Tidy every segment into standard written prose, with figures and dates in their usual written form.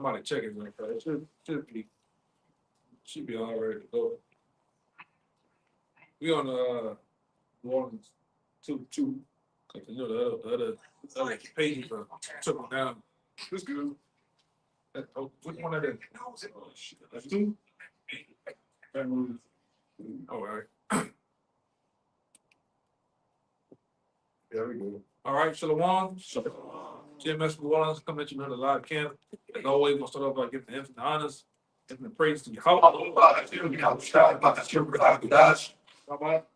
Somebody check it like that. It should be all ready to go. We on New Orleans 2-2. Cause you know the other pages took them down. This good. Which one of them? That's 2. All right. There we go. All right, Shalawam. GMS New Orleans coming at you another live camp. As always, we'll start off by giving the infinite honors, infinite praise to YAHAWAH.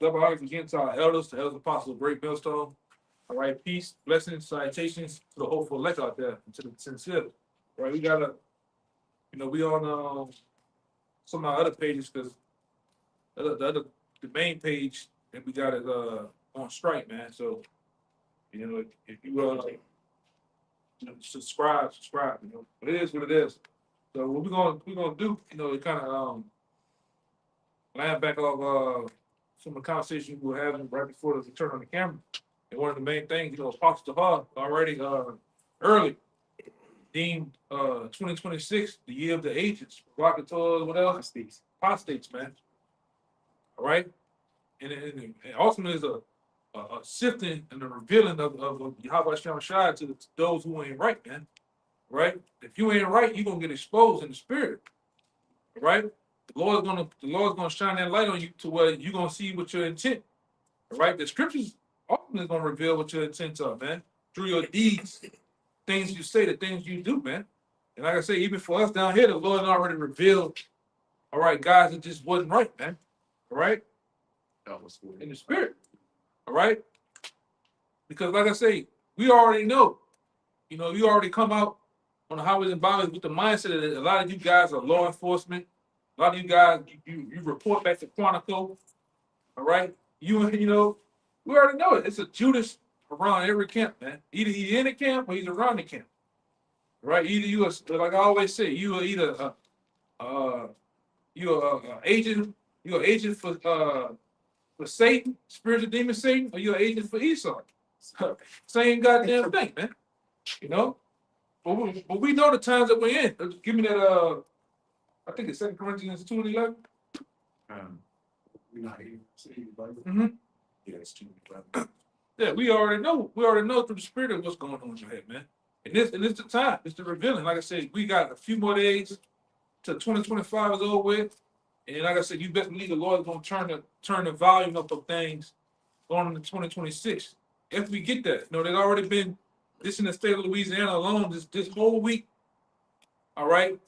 Double honors again to our elders, the elders apostles of Great Millstone. All right, peace, blessings, salutations to the hopeful elect out there, and to the sincere. All right, we gotta, we on some of our other pages because the main page that we got is on strike, man. So, if you subscribe. But it is what it is. So what we're gonna do, it kind of land back off some of the conversations we were having right before the turn on the camera. And one of the main things, Apostle Hall already early deemed 2026 the year of the agents, provocateurs, what else? Apostates, man. All right, and ultimately is a sifting and a revealing of YAHAWASHI to those who ain't right, man. Right? If you ain't right, you're gonna get exposed in the spirit. Right? The Lord's gonna shine that light on you to where you're gonna see what your intent. All right? The scriptures ultimately gonna reveal what your intents are, man. Through your deeds, things you say, the things you do, man. And like I say, even for us down here, the Lord already revealed, all right, guys, it just wasn't right, man. All right? That was good. In the spirit. All right? Because like I say, we already know, you already come out on the highways and byways with the mindset that a lot of you guys are law enforcement. A lot of you guys, you report back to Quantico. All right? We already know it. It's a Judas around every camp, man. Either he's in the camp or he's around the camp. Right? Either you are, like I always say, you are either you're an agent for Satan, spiritual demon Satan, or you're an agent for Esau. Same goddamn thing, man. But we know the times that we're in. Give me that I think it's 2 Corinthians 2:11. We're not even saying Mm-hmm. Yeah, it's 2:11. Yeah, we already know through the spirit of what's going on in your head, man. And it's the time. It's the revealing. Like I said, we got a few more days till 2025 is over with. And like I said, you best believe the Lord is gonna turn the volume up of things going into 2026. If we get that. There's already been this in the state of Louisiana alone, this whole week. All right.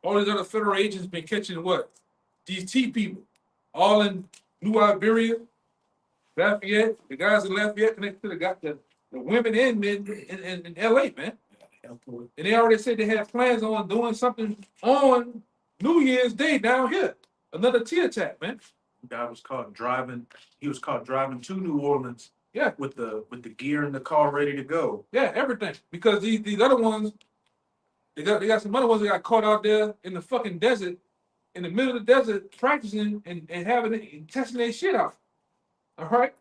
All these other federal agents been catching what? These T people. All in New Iberia, Lafayette, the guys in Lafayette connected to the women and men in LA, man. And they already said they have plans on doing something on New Year's Day down here. Another T attack, man. The guy was caught driving. He was caught driving to New Orleans. Yeah, with the gear in the car ready to go. Yeah, everything. Because these other ones, they got some other ones that got caught out there in the fucking desert, in the middle of the desert, practicing and having it and testing their shit out. All right.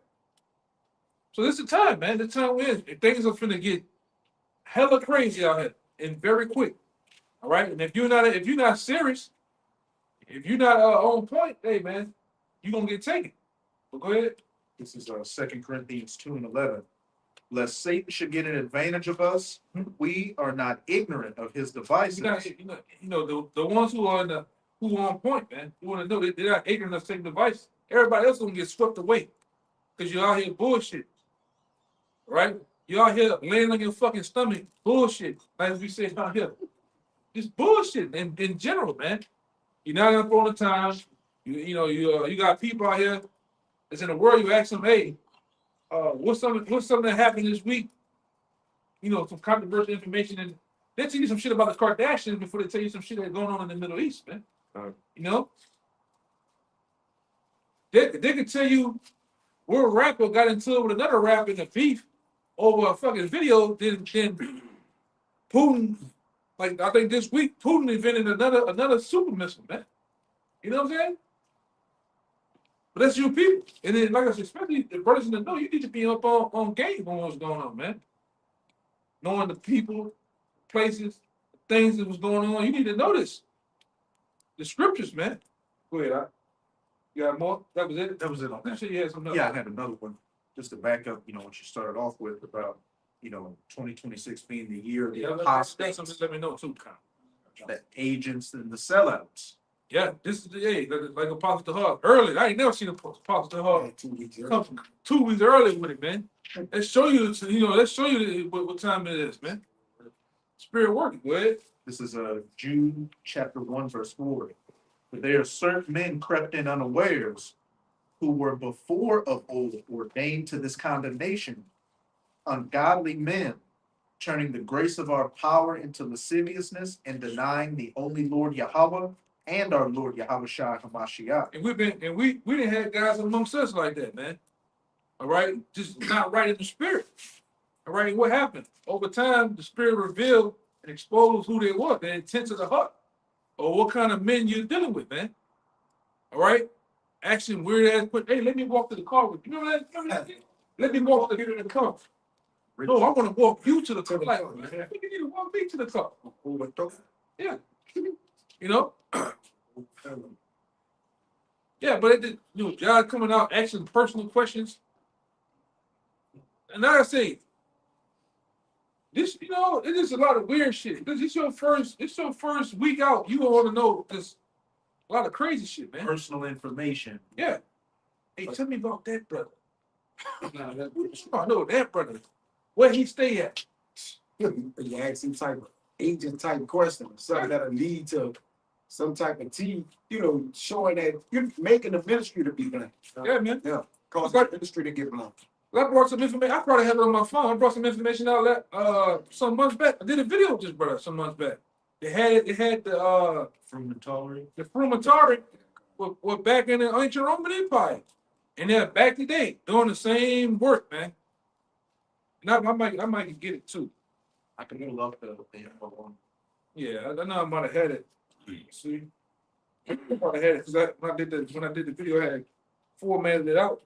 So this is the time, man. The time we're in. Things are finna get hella crazy out here and very quick. All right. And if you're not serious, if you're not on point, hey man, you're gonna get taken. But go ahead. This is 2 Corinthians 2:11. Lest Satan should get an advantage of us, we are not ignorant of his devices. The ones who are on point, man. You want to know they're not ignorant of Satan's device. Everybody else gonna get swept away because you're out here bullshit, right? You're out here laying on your fucking stomach, bullshit. Like we say out here, just bullshit in general, man. You're not up on the time. You got people out here that's in the world. You ask them, hey, what's something that happened this week? Some controversial information, and they tell you some shit about the Kardashians before they tell you some shit that's going on in the Middle East, man. They could tell you where a rapper got into it with another rapper in a beef over a fucking video. Then Putin, like I think this week, Putin invented another super missile, man. You know what I'm saying? But that's your people. And then, like I said, especially the brothers in the know, you need to be up on game on what's going on, man. Knowing the people, places, things that was going on. You need to notice the scriptures, man. Go ahead. You got more? That was it? That was it on I'm that. sure you had some. Yeah, I had another one, just to back up, what you started off with about, 2026 being the year of the Yeah, apostates, something. Let me know too, Con. the agents and the sellouts. Yeah, this is the like Apostle Hart early. I ain't never seen Apostle Hart 2 weeks early. come 2 weeks early with it, man. Let's show you, let's show you what time it is, man. Spirit working, go ahead. This is Jude chapter 1, verse 4. For there are certain men crept in unawares, who were before of old ordained to this condemnation, ungodly men, turning the grace of our power into lasciviousness and denying the only Lord Yahawah and our Lord YAHAWASHI HaMashiach. And we didn't have guys amongst us like that, man. All right, just not right in the spirit. All right, what happened? Over time, the spirit revealed and exposed who they were, the intents of the heart, or what kind of men you're dealing with, man. All right, asking weird ass, hey, let me walk to the car with you. Remember that? Let me walk to the car. No, I want to walk you to the car. Like, man, you need to walk me to the car. Yeah, Yeah, but it did, God coming out asking personal questions. And now I say, this, it is a lot of weird shit. Because it's your first week out. You want to know this a lot of crazy shit, man. Personal information. Yeah. Hey, tell me about that brother. I know that brother. Where he stay at? You ask some type of agent type question, something that'll lead to some type of showing that you're making the ministry to be blank. Yeah, man. Yeah, cause the ministry to get blank. I brought some information. I probably have it on my phone. I brought some information out some months back. I did a video with this brother some months back. It had the Frumentari were back in the ancient Roman Empire. And they're back today doing the same work, man. And I might get it too. I can pull up the info on. Yeah, I know I might have had it. See, I might have had it because when I did the video, I had formatted it out,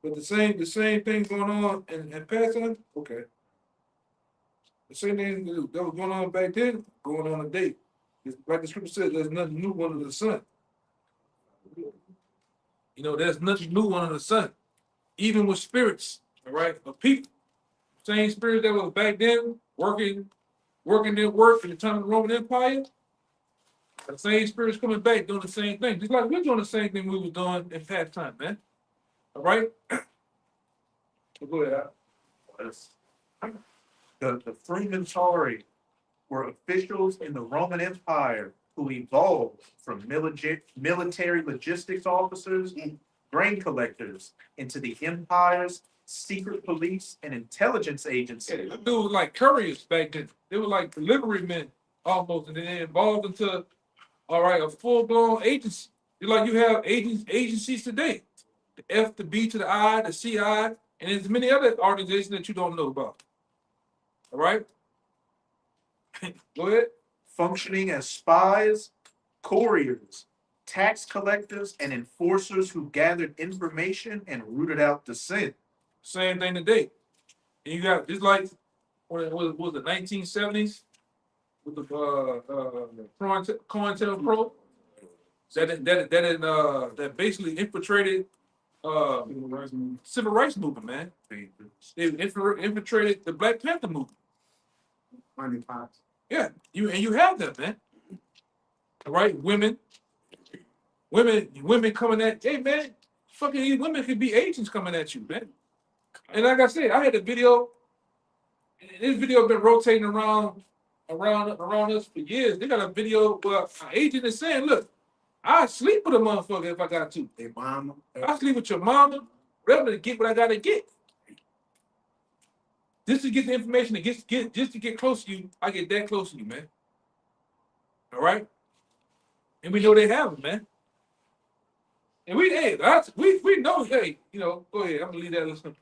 But the same thing going on in passing. Okay. The same thing that was going on back then, going on today. Like the scripture says, there's nothing new under the sun. There's nothing new under the sun. Even with spirits, all right, of people. Same spirits that was back then, working their work in the time of the Roman Empire. The same spirits coming back doing the same thing. Just like we're doing the same thing we was doing in past time, man. All right? Go ahead. The Frumentari were officials in the Roman Empire who evolved from military logistics officers, grain collectors, into the empire's secret police and intelligence agency. Yeah, they were like couriers back then. They were like delivery men almost, and then they evolved into, a full-blown agency. You have agencies today. The F, the B to the I, the CI, and there's many other organizations that you don't know about. All right? Go ahead. Functioning as spies, couriers, tax collectors, and enforcers who gathered information and rooted out dissent. Same thing today. And you got just like when it was the 1970s with the COINTELPRO that basically infiltrated civil rights movement, man. They infiltrated the Black Panther movement. Money pots. Yeah, you have that, man. All right, women coming at, hey man, fucking these women could be agents coming at you, man. And like I said, I had a video. This video been rotating around us for years. They got a video where an agent is saying, "Look, I sleep with a motherfucker if I got to. They bomb them. I sleep with your mama, whatever to get what I gotta get. Just to get the information to just to get close to you, I get that close to you, man. All right, and we know they have them, man. And we know, hey, go ahead. I'm gonna leave that listening.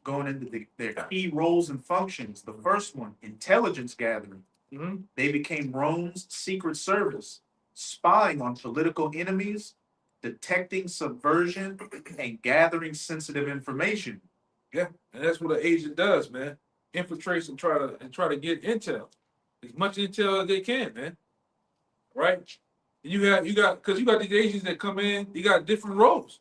Going into their key roles and functions. The first one, intelligence gathering. Mm-hmm. They became Rome's secret service, spying on political enemies, detecting subversion, and gathering sensitive information. Yeah, and that's what an agent does, man. infiltrates and try to get intel, as much intel as they can, man. Right? You got because you got these agents that come in, you got different roles.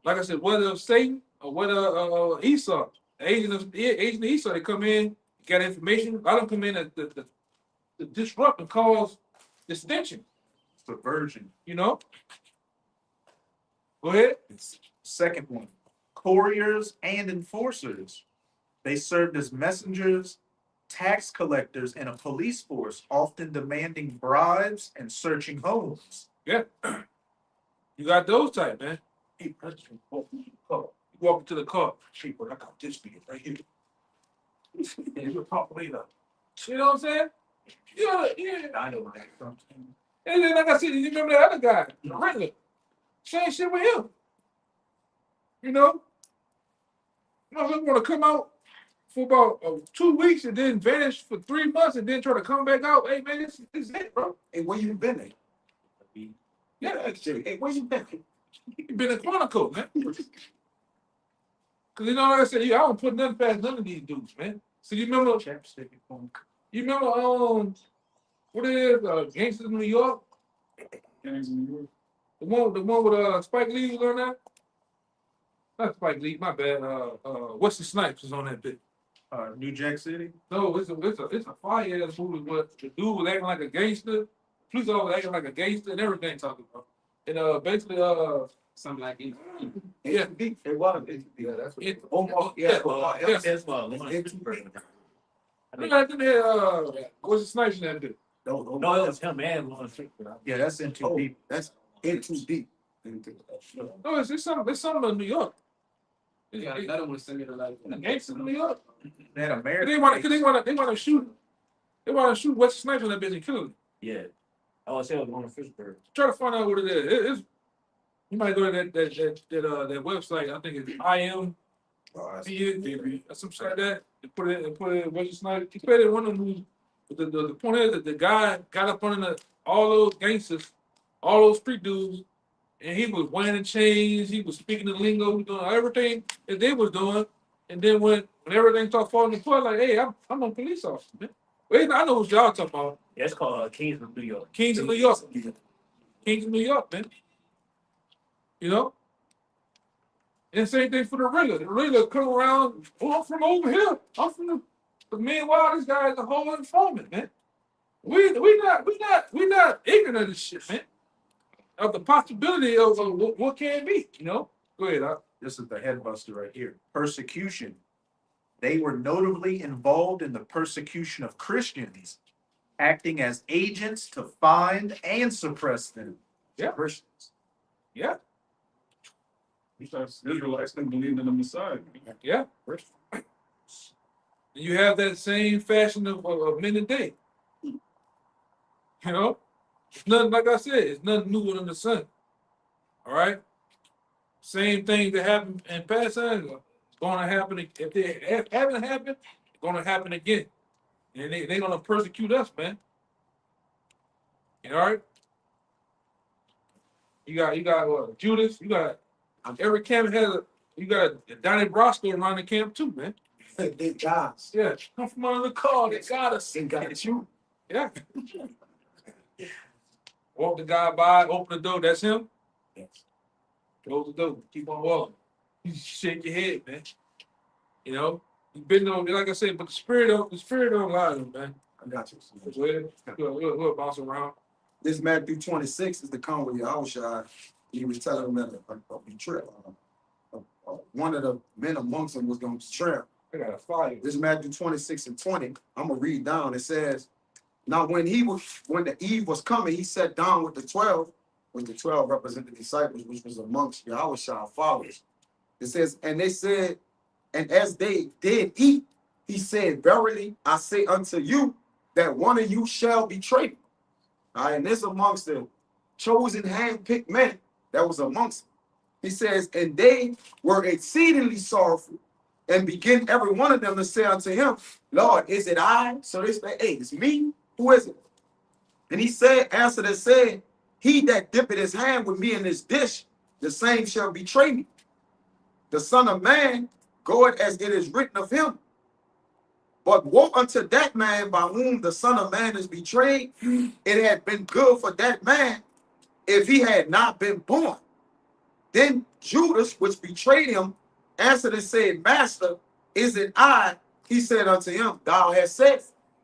Like I said, whether it's Satan or whether Esau, agent of Esau, they come in, got information. A lot of them come in to disrupt and cause distinction. Subversion. You know. Go ahead. Second one, couriers and enforcers. They served as messengers, tax collectors, and a police force, often demanding bribes and searching homes. Yeah. You got those type, man. Hey, President, walk into the car. Hey, bro, I got this for you right here. And we'll talk later. You know what I'm saying? Yeah. I know that. And then, like I said, you remember that other guy, the Riddler. Same shit with him. You know? You know, they want to come out for about 2 weeks and then vanish for 3 months and then try to come back out. Hey, man, this is it, bro. Hey, where you been at? Yeah. Hey, where you been? You been in Quantico, man. Because, you know, like I said, I don't put nothing past none of these dudes, man. So you remember, what it is, Gangsters in New York? Gangs in New York. The one with Spike Lee was on that? Not Spike Lee, my bad. Wesley Snipes was on that bit. New Jack City. No, it's a fire ass movie where the dude was acting like a gangster. Police officer was acting like a gangster and everything talking about. And basically Something like it. Yeah. It was. Yeah, that's what it, Yeah. yeah. that's well. Wesley Snipes in that bit. No, it was him and Lawrence Fishburne. Yeah, that's in too deep. That's in too deep. No, it's something in New York. Yeah, another one similar like Gangsters in New York. That American. They want to shoot. They want to shoot Wesley Snipes on that bitch and kill him. Yeah. I was saying it was Lawrence Fishburne. Try to find out what it is. You might go to that website. I think it's IM. Some shit like that. They put it in Wesley Snipes. He played in one of them. The point is that the guy got up under all those gangsters, all those street dudes, and he was wearing chains. He was speaking the lingo, he was doing everything that they was doing. And then when everything started falling apart, like, hey, I'm a police officer, man. Wait, I know what y'all talking about. Yeah, it's called Kings of New York. Kings of New York. Kings of New York, man. You know? And same thing for the Riddler. The Riddler come around, I'm from over here. I'm from the but meanwhile, this guy is a whole informant, man. We're not ignorant of this shit, man. Of the possibility of what can be, you know? Go ahead, This is the headbuster right here. Persecution. They were notably involved in the persecution of Christians, acting as agents to find and suppress them. Yeah. Christians. Yeah. Because Israelites didn't believe in the Messiah. Yeah. You have that same fashion of men today. You know? It's nothing, like I said, it's nothing new under the sun. All right? Same thing that happened in past times. It's going to happen. If they haven't happened, it's going to happen again. And they're going to persecute us, man. You all right? You got Judas. You got every camp has you got a Donnie Brasco around the camp too, man. They guys. Yeah, come from under the car. They got us. They got you. Yeah. Walk the guy by, open the door. That's him. Yes. Close the door. Keep on walking. You shake your head, man. You know, you've been on, like I said, but the spirit don't lie, man. I got you. Go ahead. We'll bounce around. This Matthew 26 is the come with YAHAWASHI. He was telling them that a betrayal. One of the men amongst them was going to betray him. I got a fire. This is Matthew 26 and 20. I'm gonna read down. It says, now when the eve was coming, he sat down with the 12, which the 12 represent the disciples, which was amongst YAHAWASHI followers. It says, and they said, and as they did eat, he said, verily I say unto you that one of you shall betray me. All right, and this amongst the chosen hand-picked men that was amongst them. He says, and they were exceedingly sorrowful, and begin every one of them to say unto him, Lord, is it I? So they say, hey, it's me. Who is it? And he said, answered and said, he that dippeth his hand with me in this dish, the same shall betray me. The Son of Man goeth as it is written of him. But woe unto that man by whom the Son of Man is betrayed. It had been good for that man if he had not been born. Then Judas, which betrayed him, answered and said, Master, is it I? He said unto him, Thou hast said.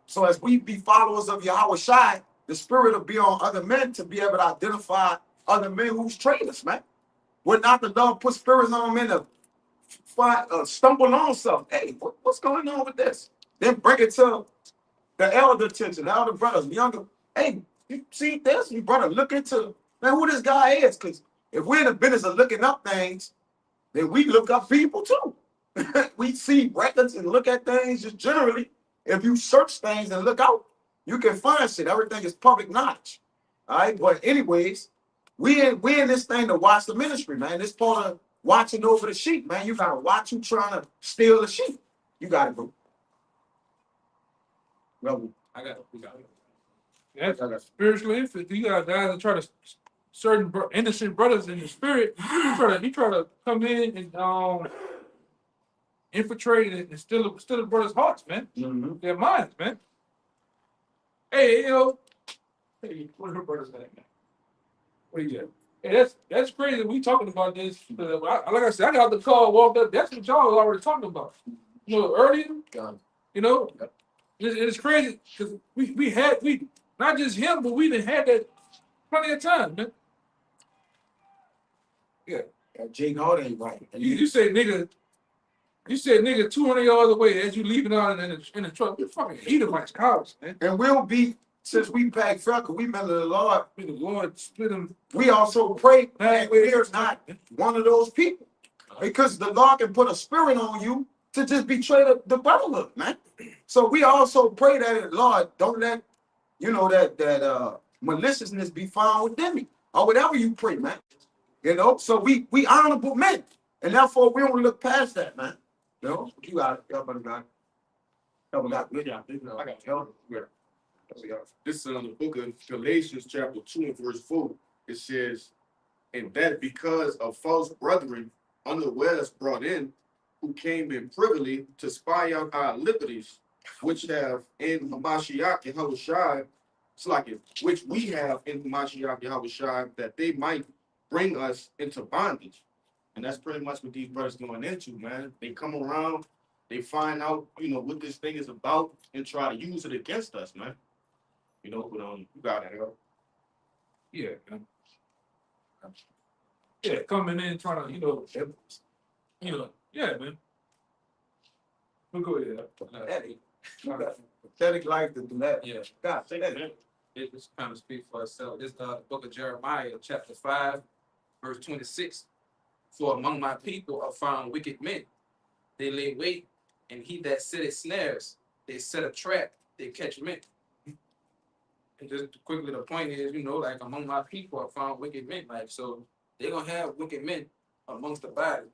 So as we be followers of YAHAWASHI, the Spirit will be on other men to be able to identify other men who's traitors, man. We're not the Lord put spirits on men to stumble on something. Hey, what's going on with this? Then bring it to the elder attention, the elder brothers, the younger. Hey, you see this? You brother, look into, man, who this guy is. Because if we're in the business of looking up things, then we look up people too. We see records and look at things just generally. If you search things and look out, you can find shit. Everything is public knowledge. All right. But anyways, we in this thing to watch the ministry, man. This part of watching over the sheep, man. You gotta watch who trying to steal the sheep. You gotta go. Well, We got it. That's spiritually infant. You got guys that try to certain innocent brothers in the spirit. You try to come in and infiltrate and steal the brothers' hearts, man. Their minds, man. Hey, hey, what are her brothers at, man? What do you got? Hey, that's crazy. We talking about this. Like I said, I got the call, walked up. That's what y'all was already talking about. Earlier. It's crazy because we not just him, but we done had that plenty of times, man. Yeah. Jake Hart ain't right. You say nigga. You said nigga 200 yards away as you leaving out in the truck. You fucking Edomites, cowards, man. And we'll be, since we packed Freckle, we remember the Lord. May the Lord split him. We also pray that we're not one of those people. Because the Lord can put a spirit on you to just betray the brotherhood, man. So we also pray that, Lord, don't let, that maliciousness be found within me. Or whatever you pray, man. So we honorable men. And therefore we don't look past that, man. You got it. Y'all got it. Y'all got it. I got it. This is in the book of Galatians, chapter 2 and verse 4. It says, and that because of false brethren unawares brought in, who came in privily to spy out our liberties, which have in Hamashiach YAHAWASHI, which we have in Hamashiach YAHAWASHI, that they might bring us into bondage. And that's pretty much what these brothers going into, man. They come around, they find out, what this thing is about and try to use it against us, man. But you got it, Yeah, man. Yeah, coming in trying to, yeah, man. We'll go ahead. Pathetic life to do that. Yeah. God, say that. It just kind of speaks for itself. This is the book of Jeremiah, chapter 5, verse 26. For among my people are found wicked men. They lay wait, and he that sitteth snares, they set a trap, they catch men. And just quickly, the point is, among my people are found wicked men. So they're going to have wicked men amongst the body.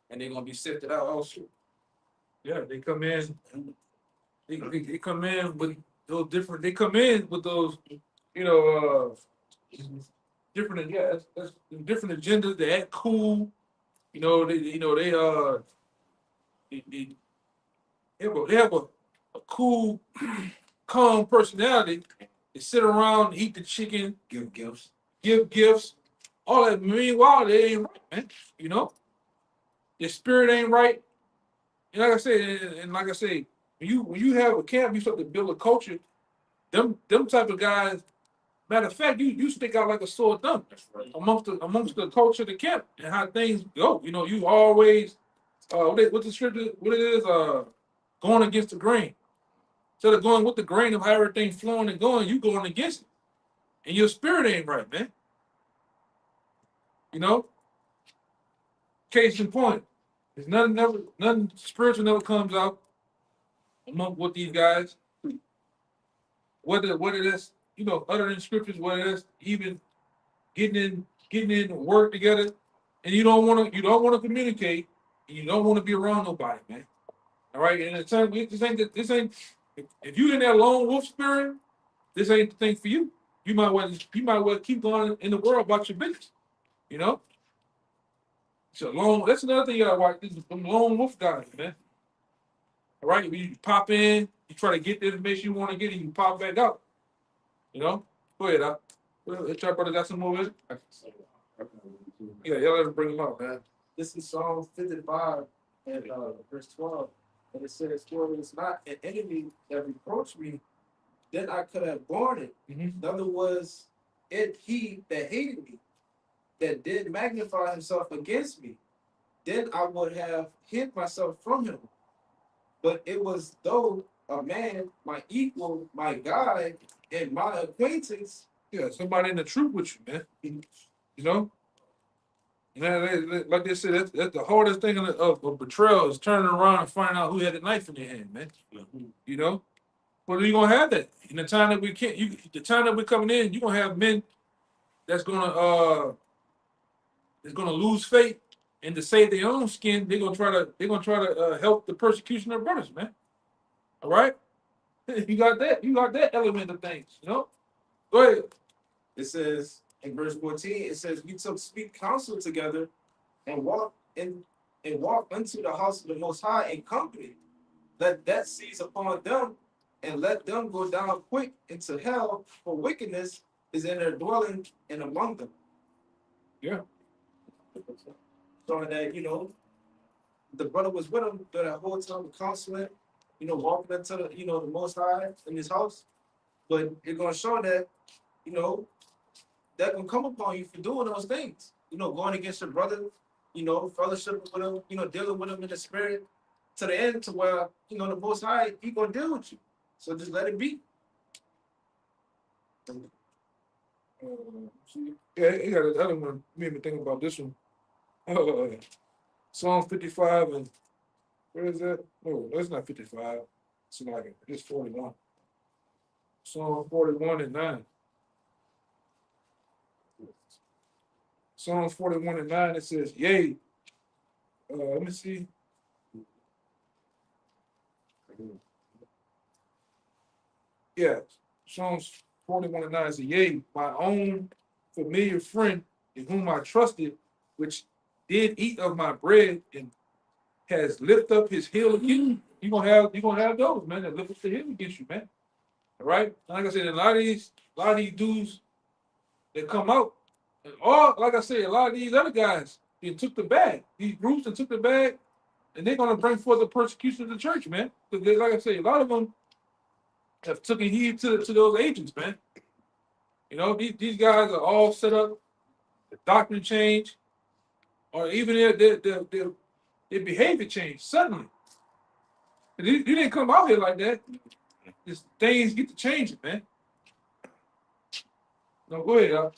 And they're going to be sifted out also. Yeah, they come in. They come in with those different. They come in with those, different. Yeah, that's different agendas. They act cool. They have a cool, calm personality. They sit around, eat the chicken, give gifts, all that. Meanwhile, they ain't right, man. Their spirit ain't right. And like I say, when you have a camp, you start to build a culture. Them type of guys. Matter of fact, you stick out like a sore thumb amongst the culture of the camp and how things go. You always what the scripture, what it is, going against the grain. Instead of going with the grain of how everything flowing and going, you going against it. And your spirit ain't right, man. Case in point. There's nothing spiritual never comes out among with these guys. Whether that's other than scriptures, whether that's even getting in work together, and you don't want to communicate, and you don't want to be around nobody, man. All right, and it's time this ain't if you in that lone wolf spirit, this ain't the thing for you. You might well keep going in the world about your business. So that's another thing you gotta watch. This is some lone wolf guys, man. All right, you pop in, you try to get the information you want to get, and you pop back out. You know, go ahead. If your brother got some more with it, yeah, y'all let him bring him up, man. This is Psalm 55 and verse 12. And it says, "For it is not an enemy that reproached me, then I could have borne it. Mhm. In other words, it he that hated me, that did magnify himself against me, then I would have hid myself from him. But it was though a man, my equal, my guide, and my acquaintance." Yeah, somebody in the truth with you, man. You know, and like they said, that's the hardest thing of betrayal is turning around and finding out who had the knife in their hand, man. You know, but you gonna have that in the time that we can't. The time that we're coming in, you're gonna have men that's gonna lose faith and to save their own skin, they're gonna try to help the persecution of brothers, man. All right, you got that element of things, you know. Go ahead. It says in verse 14, it says, "We took sweet counsel together and walked unto the house of the Most High in company. Let that seize upon them, and let them go down quick into hell, for wickedness is in their dwelling and among them." Yeah. So that, the brother was with him during that whole time of counseling, walking into the Most High in his house. But it's gonna show that, that can come upon you for doing those things. Going against your brother, fellowship with him, dealing with him in the spirit to the end to where, the Most High, he gonna deal with you. So just let it be. Yeah, he got another one. Made me think about this one. Psalm 55 and where is that? No, that's not 55. It's like it's 41. Psalm 41 and 9. Psalm 41 and 9. It says, "Yea." Let me see. Yeah, Psalms 41 and 9 says, "Yea, my own familiar friend in whom I trusted, which did eat of my bread and has lifted up his heel again." You're gonna have those, man, that lift up the heel against you, man. All right. Like I said, a lot of these dudes that come out, and all like I said, a lot of these other guys, they took the bag. These groups that took the bag, and they're gonna bring forth the persecution of the church, man. Because like I say, a lot of them have taken heed to those agents, man. These guys are all set up, the doctrine change, or even their behavior change suddenly. You didn't come out here like that. Just things get to changing, man. No, go ahead, y'all.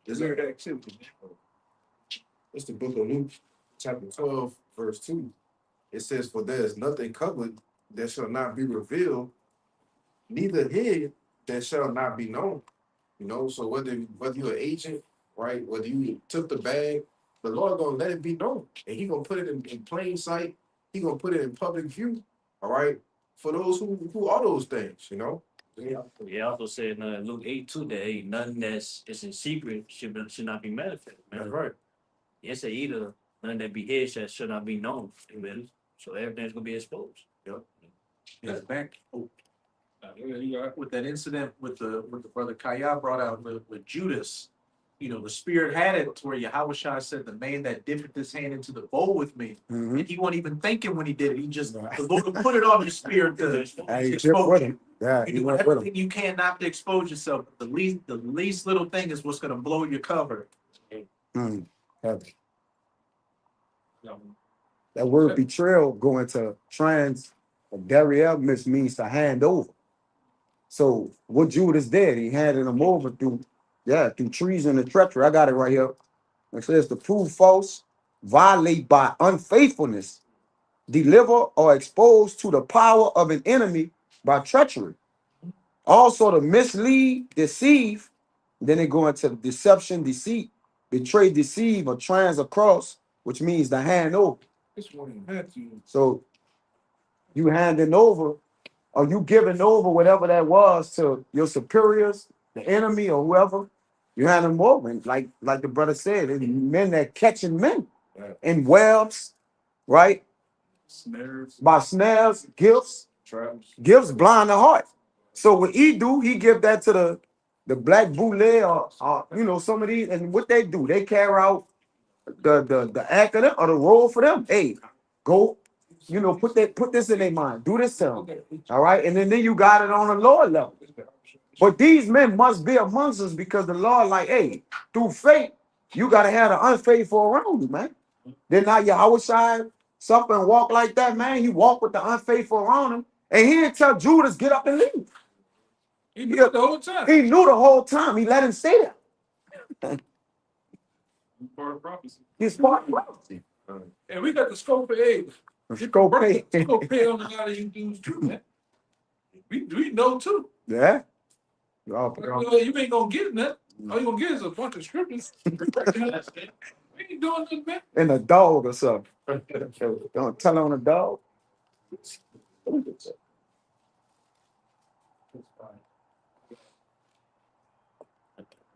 Is there that activity? It's the book of Luke, chapter 12, verse 2. It says, "For there is nothing covered that shall not be revealed, neither hid that shall not be known." So whether you're an agent, right, whether you took the bag, the Lord gonna let it be known, and He gonna put it in plain sight. He gonna put it in public view. All right, for those who are those things, He also said in Luke 8 too that hey, nothing that's in secret should not be manifested. That's Man. right. It said either nothing that be hid should not be known. Amen. So everything's gonna be exposed. Yeah, back You got with that incident with the brother Kaya brought out with Judas, the spirit had it to where YAHAWASHI said, "The man that dipped his hand into the bowl with me," and he wasn't even thinking when he did it. He just the Lord put it on his spirit to expose you. Yeah, You do everything you can not to expose yourself. The least little thing is what's gonna blow your cover. That word betrayal going to Dariel means to hand over. So what Judas did, he handed him over through treason and treachery. I got it right here. It says to prove false, violate by unfaithfulness, deliver or expose to the power of an enemy by treachery. Also to mislead, deceive. Then they go into deception, deceit, betray, deceive, or across, which means to hand over. this one had to. So you handing over, or you giving over whatever that was to your superiors, the enemy, or whoever. You hand them over, and like the brother said, it's men that catching men. in webs, right? Snares, By snares, gifts. traps. Gifts blind the heart. So what he do, he give that to the black bootleg or you know, some of these, and what they do, they carry out the act of them or the role for them. Hey, go, you know, put this in their mind. Do this to them. All right. And then you got it on a lower level. But these men must be amongst us because the Lord, like, hey, through faith, you gotta have the unfaithful around you, man. Then now YAHAWASHI suffer and walk like that, man. He walked with the unfaithful around him. And he didn't tell Judas, get up and leave. He knew it the whole time. He knew the whole time. He let him stay there. Part of prophecy. He's part of prophecy. And we got the scope of age. Go pay. Scope pay on a lot of you dudes too, man. We know too. Yeah. You ain't gonna get nothing. All you gonna get is a bunch of scriptures. We ain't doing nothing, man. And a dog or something. Don't tell on a dog.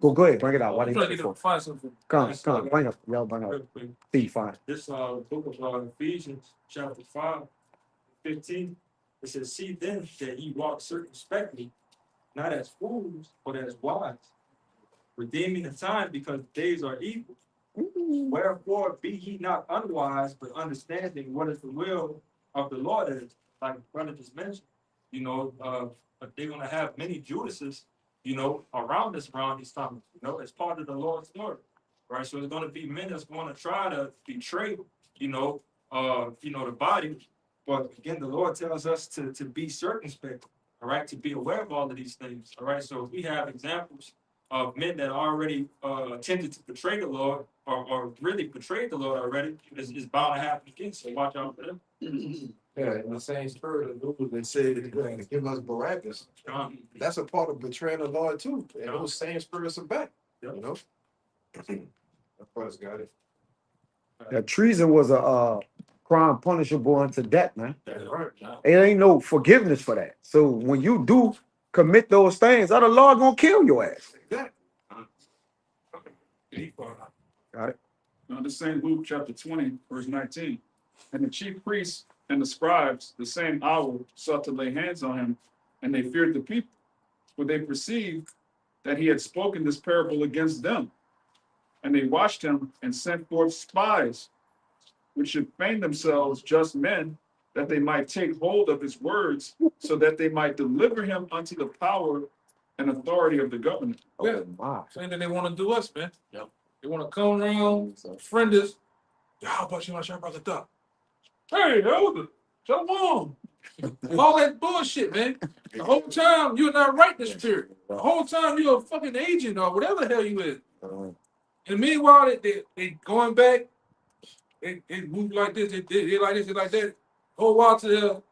Go ahead, bring it out. Why I'm they trying to get them to find something. come, bring up, y'all bring up. Real quick. See, fine. This book of Ephesians, chapter 5:15. It says, see then that ye walk circumspectly, not as fools, but as wise, redeeming the time because days are evil. Wherefore be ye not unwise, but understanding what is the will of the Lord is, like brother just mentioned. You know, but they're gonna have many Judases, you know, around us around these times, you know, as part of the Lord's word. Right. So it's gonna be men that's gonna try to betray, you know, the body. But again, the Lord tells us to be circumspect, all right, to be aware of all of these things. All right. So if we have examples of men that already attempted to betray the Lord or really betrayed the Lord already, it's bound to happen again. So watch out for them. Yeah, in the same spirit of those that said that you're going to give us Barabbas. That's a part of betraying the Lord too. And those same spirits are back. You know? Of course, got it. That treason was a crime punishable unto death, man. That's right. It ain't no forgiveness for that. So when you do commit those things, the Lord gonna kill your ass. Exactly. Got it. Now, the same Luke chapter 20, verse 19. And the chief priests and the scribes, the same hour, sought to lay hands on him, and they feared the people, for they perceived that he had spoken this parable against them. And they watched him and sent forth spies, which should feign themselves just men, that they might take hold of his words, so that they might deliver him unto the power and authority of the governor. Yeah. Wow. Same thing they want to do us, man. Yep. They want to come around, friend us. Hey, elder, Shalawam. All that bullshit, man. The whole time you're not right in the spirit. The whole time you're a fucking agent or whatever the hell you is. And meanwhile, they going back. They move like this. They like this. They like that. Whole while to the,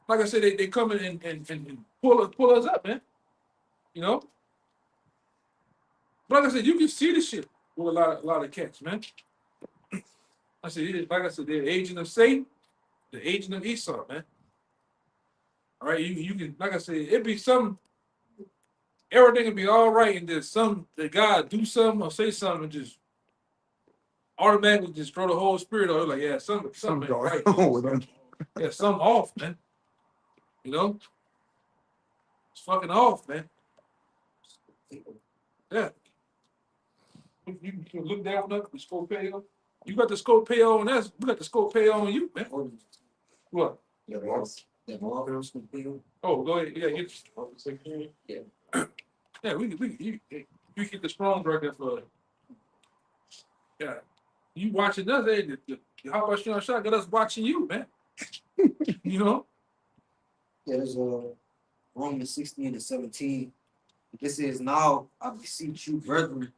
like I said, they come in and pull us up, man. You know. But like I said, you can see the shit with a lot of cats, man. I said, like I said, they're the agent of Satan, the agent of Esau, man. All right, you can, like I said, it'd be some, everything would be all right, and then the guy do something or say something and just automatically just throw the whole spirit on. Like, yeah, something ain't right. Yeah, something off, man. You know, it's fucking off, man. Yeah. You can look down up the Scopeo. You got the Scopeo on us. We got the Scopeo on you, man. What? Oh, go ahead. Yeah, yeah, you get the strong record for. Yeah, you watching us? Hey, how about you shot? Got us watching you, man. You know. Yeah, there's Romans 16:17. It says, now I beseech you, brethren,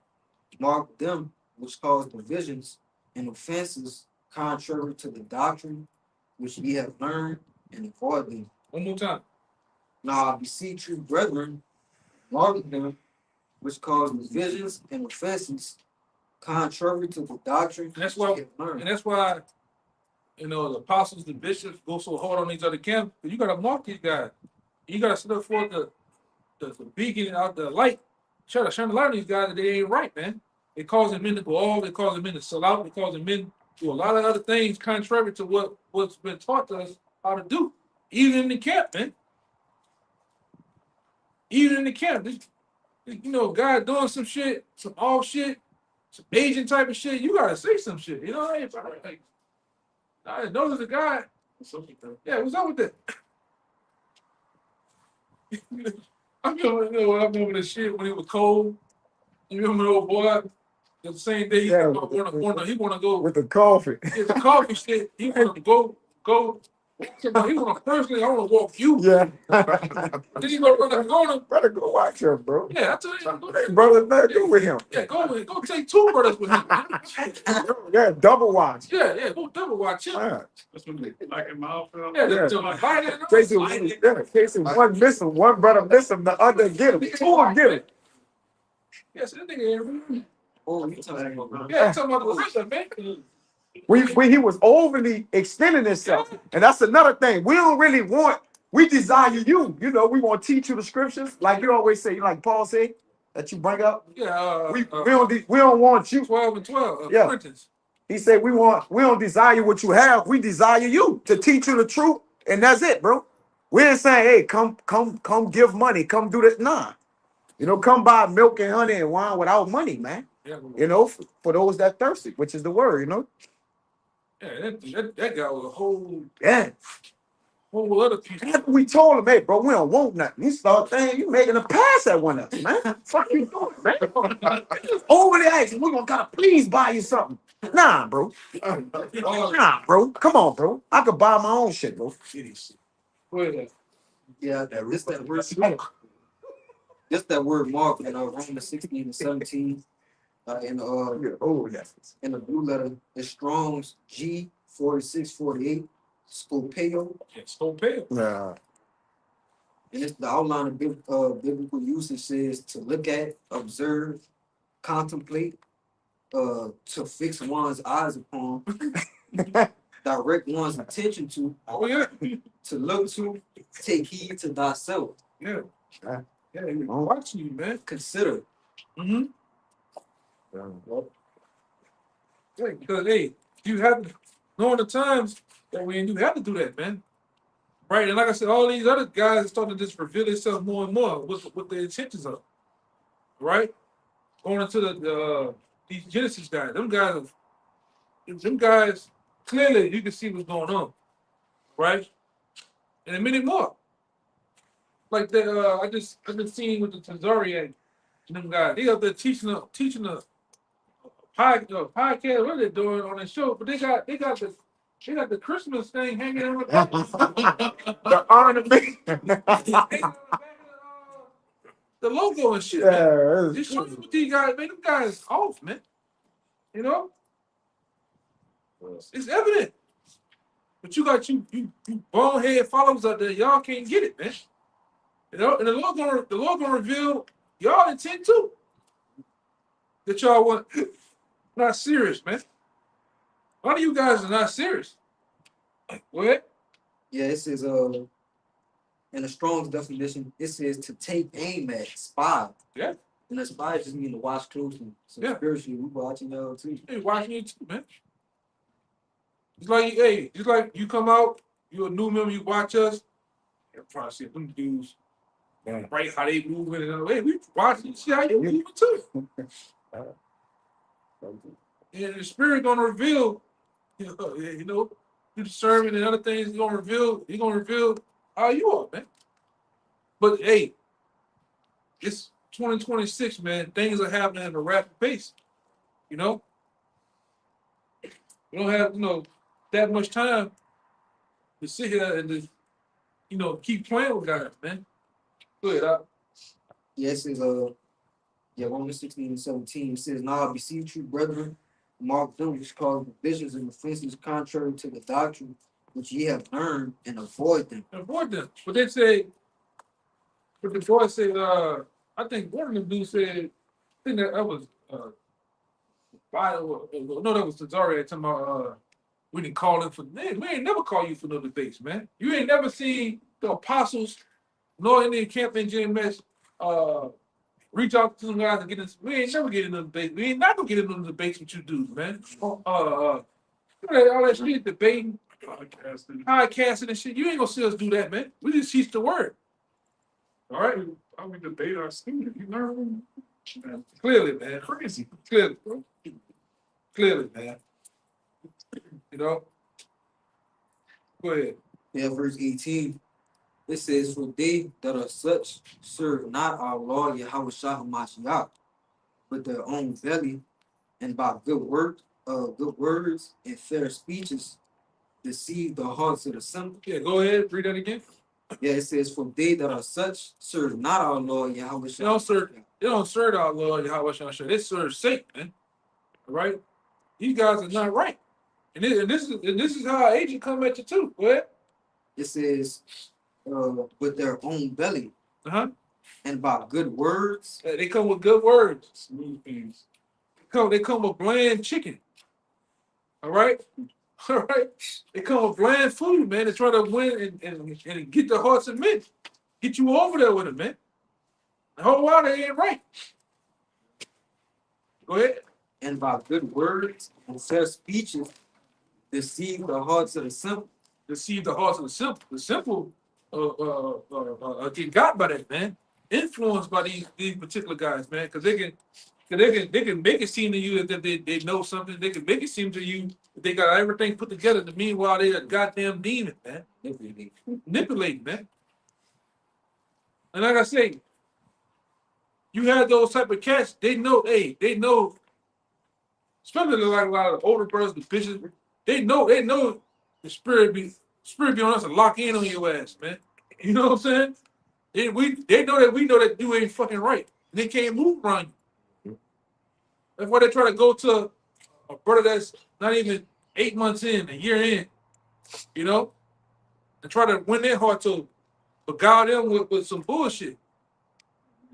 mark them which cause divisions and offenses contrary to the doctrine which ye have learned, and avoid them. One more time. Now I beseech you, brethren, mark them which cause divisions and offenses contrary to the doctrine. And that's why, which ye have learned. and that's why, you know, the apostles, the bishops go so hard on these other camps. But you gotta mark these guys. You gotta sit up for the beacon out the light. Try to shine the light on these guys that they ain't right, man. They causing men to go off. They causing men to sell out. They causing men do a lot of other things contrary to what's been taught to us how to do, even in the camp, man. Even in the camp, you know, guy doing some shit, some off shit, some Asian type of shit. You gotta say some shit. You know, hey, like, I noticed a guy. Yeah, what's up with that? I remember the shit when it was cold. You remember the old boy? The same day he wanna go With the coffee. get the coffee shit. He wanna go. He wanna personally. I wanna walk you. Yeah. Then he gonna run up on him. Better go watch him, bro. Yeah, I tell you, go, Hey, brother, better go with him. yeah, go take two brothers with him. Yeah, double watch. Yeah, go double watch him. Yeah. That's when they like in my outfit. Yeah, Yeah. the One miss him, one brother miss him, the other get him. Two will get him. Yes, that nigga. Oh, you talking about? Yeah, talking about the wrestler, man. He was overly extending himself. And that's another thing. We don't really want, we desire you. You know, we want to teach you the scriptures. Like you always say, like Paul say, that you bring up. Yeah, We don't want you. 12 and 12. Yeah. Corinthians. He said, we don't desire what you have. We desire you to teach you the truth. And that's it, bro. We ain't saying, hey, come give money. Come do this. Nah. You know, come buy milk and honey and wine without money, man. Yeah, You know, for those that thirsty, which is the word, you know. yeah, that guy was a whole other piece. After we told him, hey, bro, we don't want nothing. You start thinking you making a pass at one of us, man. Fuck you doing, man? Overly asking, we're gonna gotta please buy you something. Nah, bro. Nah, bro. Come on, bro. I could buy my own shit, bro. Go ahead. Yeah, this that word. This that word Mark in Romans 16 and 17. In the blue letter, it's Strong's G4648, Scopeo, Yeah, Scopeo. Yeah. and it's the outline of biblical usage says to look at, observe, contemplate, to fix one's eyes upon, direct one's attention to, Oh yeah. to look to, take heed to thyself, Yeah. Yeah, he was watching you, man. consider. Mm-hmm. Yeah, because hey, you have to knowing the times that we in, you have to do that, man. Right, and like I said, all these other guys are starting to just reveal themselves more and more what their intentions are. Right, going into these Genesis guys, them guys clearly you can see what's going on, right? And a minute more, like that. I just seen with the Tazariak and them guys. They up there teaching a podcast. What are they doing on the show? But they got the Christmas thing hanging on the back. The ornament. The logo and shit. Yeah, Just show you what these guys, man. Them guys off, man. You know, it's evident. But you got you bonehead followers out there. Y'all can't get it, man. You know, and the Lord gonna reveal y'all intent too. That y'all want not serious, man. A lot of you guys are not serious. What? Yeah, it says in the Strong's definition, it says to take aim at, spy. Yeah. And a spy just mean to watch closely. So Yeah. spiritually, we watching y'all too. They watching you too, man. It's like, hey, it's like you come out, you're a new member, you watch us. You're probably see them dudes, right? How they moving and hey, we watching, see how you moving too. And the spirit gonna reveal, you know, through the sermon and other things, he's gonna reveal how you are, man. But hey, it's 2026, man. Things are happening at a rapid pace. You know? We don't have, that much time to sit here and just, keep playing with guys, man. Go ahead, Yeah, it says Romans 16 and 17 says, now I beseech you, brethren, mark them which cause divisions and offenses contrary to the doctrine which ye have learned, and avoid them. Avoid them. But they say, but the boy said, I think one of them dudes said, I think that was no, that was Cesare talking about we didn't call him for man, we ain't never call you for no debates, man. You ain't never seen the apostles nor any camp in GMS reach out to some guys and get in. We ain't never get in the debate. We ain't not gonna get in the debates with you dudes, man. All that shit, debating, podcasting and shit. You ain't gonna see us do that, man. We just teach the word. All right? How we debate our student? You learn Clearly, man. crazy. Clearly, bro. Clearly, man. You know? Go ahead. Yeah, verse 18. It says, for they that are such serve not our Lord YAHAWASHI HaMashiach, but their own belly, and by good words and fair speeches deceive the hearts of the simple. Yeah, go ahead. Read that again. Yeah, it says, for they that are such serve not our Lord They YAHAWASHI. don't serve our Lord YAHWASHI. They serve Satan, man. All right? These guys are not right. And this is how our agent come at you too. Go ahead. It says, with their own belly, Uh-huh. and by good words. They come with good words. Smooth things. They come with bland chicken. All right? All right? They come with bland food, man. They try to win and get the hearts of men. Get you over there with them, man. The whole while they ain't right. Go ahead. And by good words and fair speeches deceive the hearts of the simple. Deceive the hearts of the simple. The simple get got by that, man. Influenced by these particular guys, man, because they can make it seem to you that they know something. They can make it seem to you that they got everything put together. Meanwhile, they a goddamn demon, man. Manipulating, man. And like I say, you have those type of cats. They know, especially like a lot of the older brothers, the bitches. They know the spirit be on us and lock in on your ass, man. You know what I'm saying? They know that we know that you ain't fucking right. And they can't move around you. That's why they try to go to a brother that's not even 8 months in, a year in, you know, and try to win their heart to beguile them with some bullshit.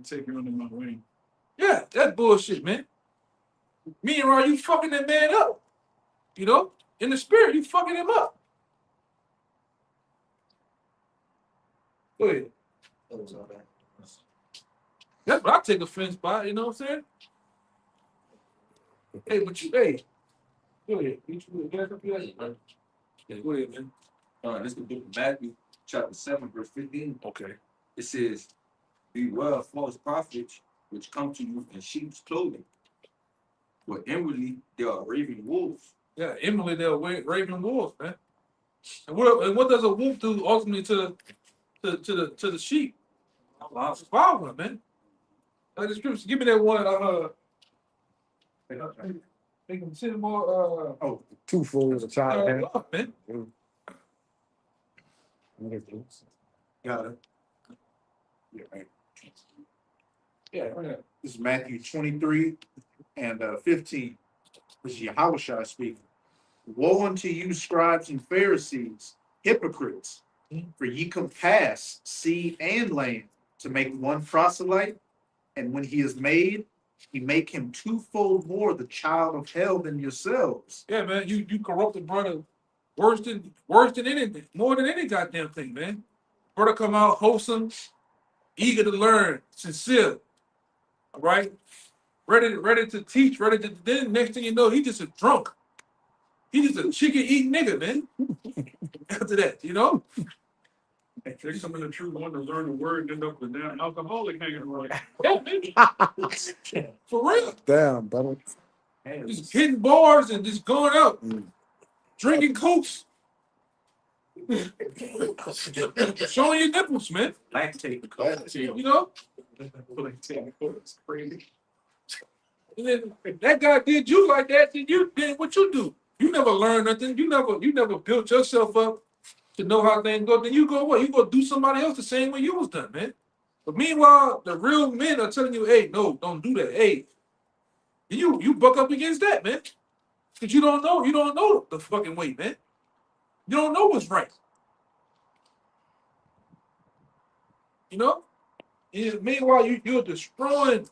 Take you under my wing. Yeah, that's bullshit, man. Meanwhile, you fucking that man up. You know? In the spirit, you fucking him up. Go ahead. That's what I take offense by, you know what I'm saying? Hey, but go ahead. Go ahead, man. All right, this is the book of Matthew, chapter 7, verse 15. Okay. It says, beware of false prophets which come to you in sheep's clothing, but inwardly they are raving wolves. Yeah, Emily, they're raving wolves, man. And what does a wolf do ultimately to the sheep? Follow them, man. Like the scripture, give me that one. They can send more. Two fools, a child. Man. Got it. Yeah, right. Yeah, right. This is Matthew 23 and 15. This is Yahawashi speaking. Woe unto you, scribes and Pharisees, hypocrites, for ye compass sea and land to make one proselyte, and when he is made, ye make him twofold more the child of hell than yourselves. Yeah, man, you corrupted brother worse than anything, more than any goddamn thing, man. Brother come out wholesome, eager to learn, sincere, all right, ready to teach, then next thing you know, he just a drunk. He just a chicken eating nigga, man. After that, you know? They come in the true one to learn the word, end up with damn alcoholic hanging around. Yeah, man. For real. Damn, brother. Just hitting bars and just going out, drinking cokes. Showing your nipples, man. You know? It's crazy. And then if that guy did you like that, then what you do? You never learned nothing. You never built yourself up to know how things go. Then you go what? You go do somebody else the same way you was done, man. But meanwhile, the real men are telling you, hey, no, don't do that. Hey, you buck up against that, man. Because you don't know the fucking way, man. You don't know what's right. You know? And meanwhile, you're destroying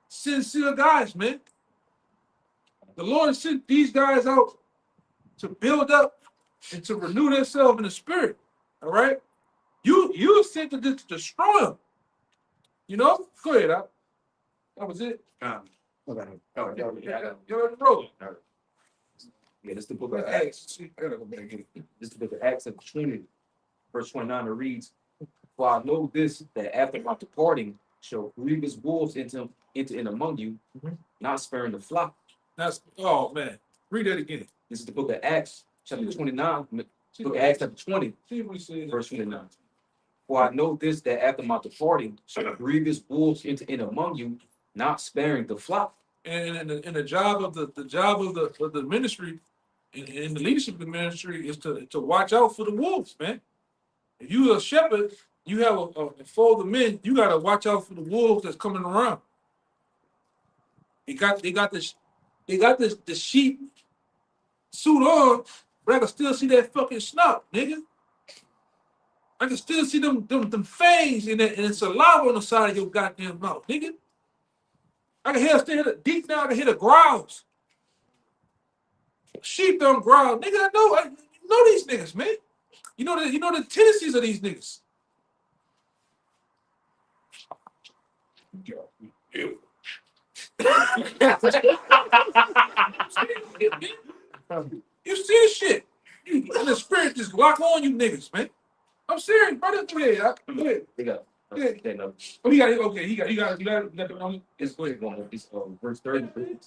sincere guys, man. The Lord sent these guys out to build up and to renew themselves in the spirit. All right? You sent to destroy them. You know? Go ahead, Al. That was it. Okay. You're on the road. Yeah, this is the book of Acts. I gotta go back and get it. This is the book of Acts chapter 20, verse 29. It reads, "For I know this, that after my departing shall grievous wolves enter in among you, not sparing the flock." That's, oh man, read that again. This is the book of Acts, chapter 29, book of Acts, chapter 20, See what he said. verse 29. "For I know this, that after my departing shall grievous wolves enter in among you, not sparing the flock." And the job of the ministry and the leadership of the ministry is to watch out for the wolves, man. If you a shepherd, you have a fold of men, you gotta watch out for the wolves that's coming around. They got the sheep suit on, but I can still see that fucking snout, nigga. I can still see them fangs and the saliva on the side of your goddamn mouth, nigga. I can hear deep down, I can hear the growls. Sheep don't growl, nigga. I know these niggas, man. You know the tendencies of these niggas. You see this shit. And the spirit just lock on you niggas, man. I'm serious, brother. Go ahead. Go ahead. They got Yeah. no. Oh, he got it. Okay, he got it. It's going. It's verse 30.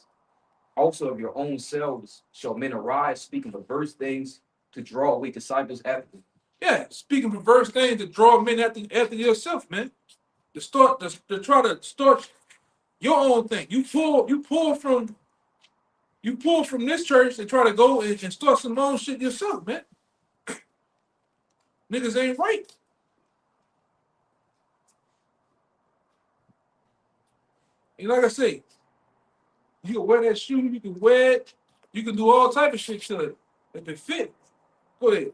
"Also of your own selves shall men arise, speaking perverse things to draw away disciples after them." Yeah, speaking perverse things to draw men after yourself, man. To try to start your own thing. You pull from this church and try to go and start some own shit yourself, man. Niggas ain't right. And like I say, you can wear that shoe, you can wear it, you can do all type of shit to it if it fit. Go ahead.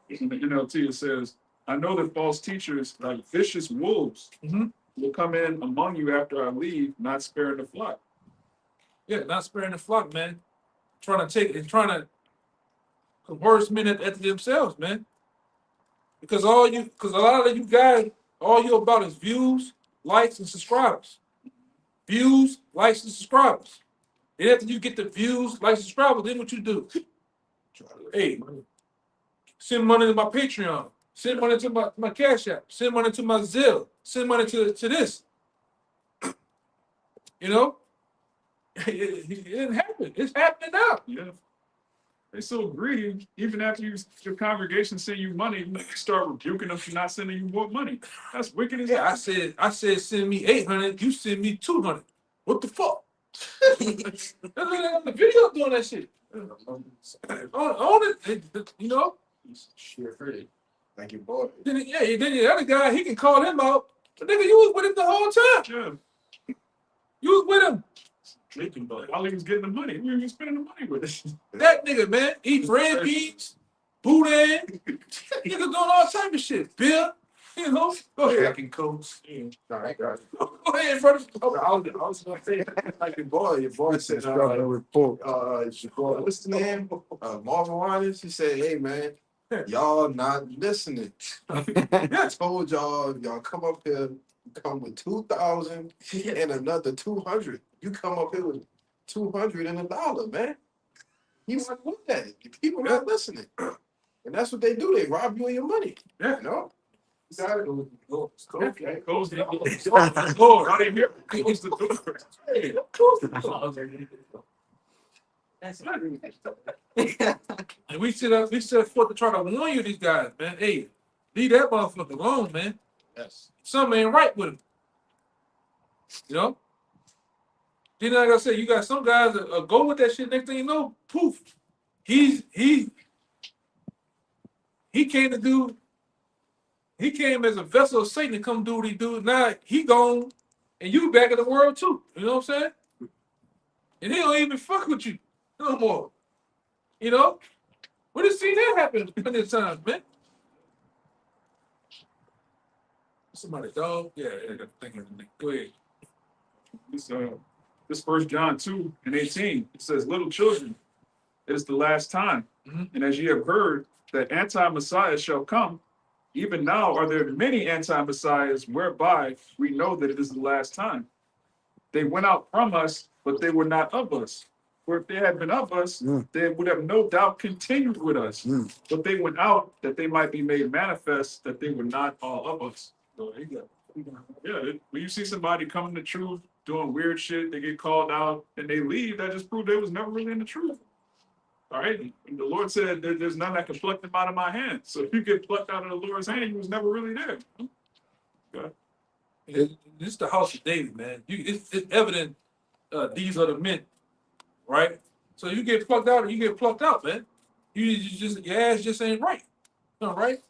In the NLT, it says, "I know that false teachers, like vicious wolves, will come in among you after I leave, not sparing the flock." Yeah, not sparing the flock, man. Trying to coerce men at themselves, man. Because a lot of you guys, all you about is views, likes, and subscribers. Views, likes, and subscribers. And after you get the views, likes, and subscribers, then what you do? Hey, send money to my Patreon. Send money to my Cash App. Send money to my Zelle. Send money to this. You know? It didn't happen. It's happening now. Yeah. They so greedy, even after your congregation send you money, you start rebuking them for not sending you more money. That's wicked as Yeah, hell. I said send me 800, you send me 200. What the fuck? That's on the video doing that shit. On it, you know? Shit, pretty. Like you bought it. Then the other guy, he can call him out. But nigga, you was with him the whole time. Yeah. You was with him. Drinking, but all he was getting the money. We were spending the money with it. That nigga, man, eat red beans, boudin, nigga doing all type of shit. Beer, you know? Go ahead. Cracking coats. Sorry, Go ahead, brother. I was gonna say, like your boy said, what's the name? Marvin Winans. He said, "Hey man, y'all not listening. I told y'all come up here, come with 2,000 and another 200. You come up here with 200 and $1, man. He wasn't with that. People not listening, and that's what they do. They rob you of your money. Yeah. You know." Got it. Okay, close the door. Right in here. Close the door. And we set forth to try to warn you, these guys, man. Hey, leave that motherfucker alone, man. Yes. Something ain't right with him. You know? Then, like I said, you got some guys that go with that shit. Next thing you know, poof. He came as a vessel of Satan to come do what he do. Now he gone, and you back in the world too. You know what I'm saying? And he don't even fuck with you no more. You know? We done seen that happen plenty of times, man. Somebody dog? Yeah, I got to think of it. Go ahead. This 1 John 2:18, it says, "Little children, it is the last time. And as ye have heard that anti-Messiah shall come, even now are there many anti-Messiahs, whereby we know that it is the last time. They went out from us, but they were not of us. For if they had been of us, Mm. they would have no doubt continued with us. Mm. But they went out that they might be made manifest that they were not all of us. So, yeah, when you see somebody coming to truth, doing weird shit, they get called out and they leave, that just proved they was never really in the truth. All right. And the Lord said there's none that can pluck them out of my hand. So if you get plucked out of the Lord's hand, you was never really there. This is the house of David, man. It's evident these are the men, right? So you get plucked out, you get plucked out, man. You just your ass just ain't right. All right.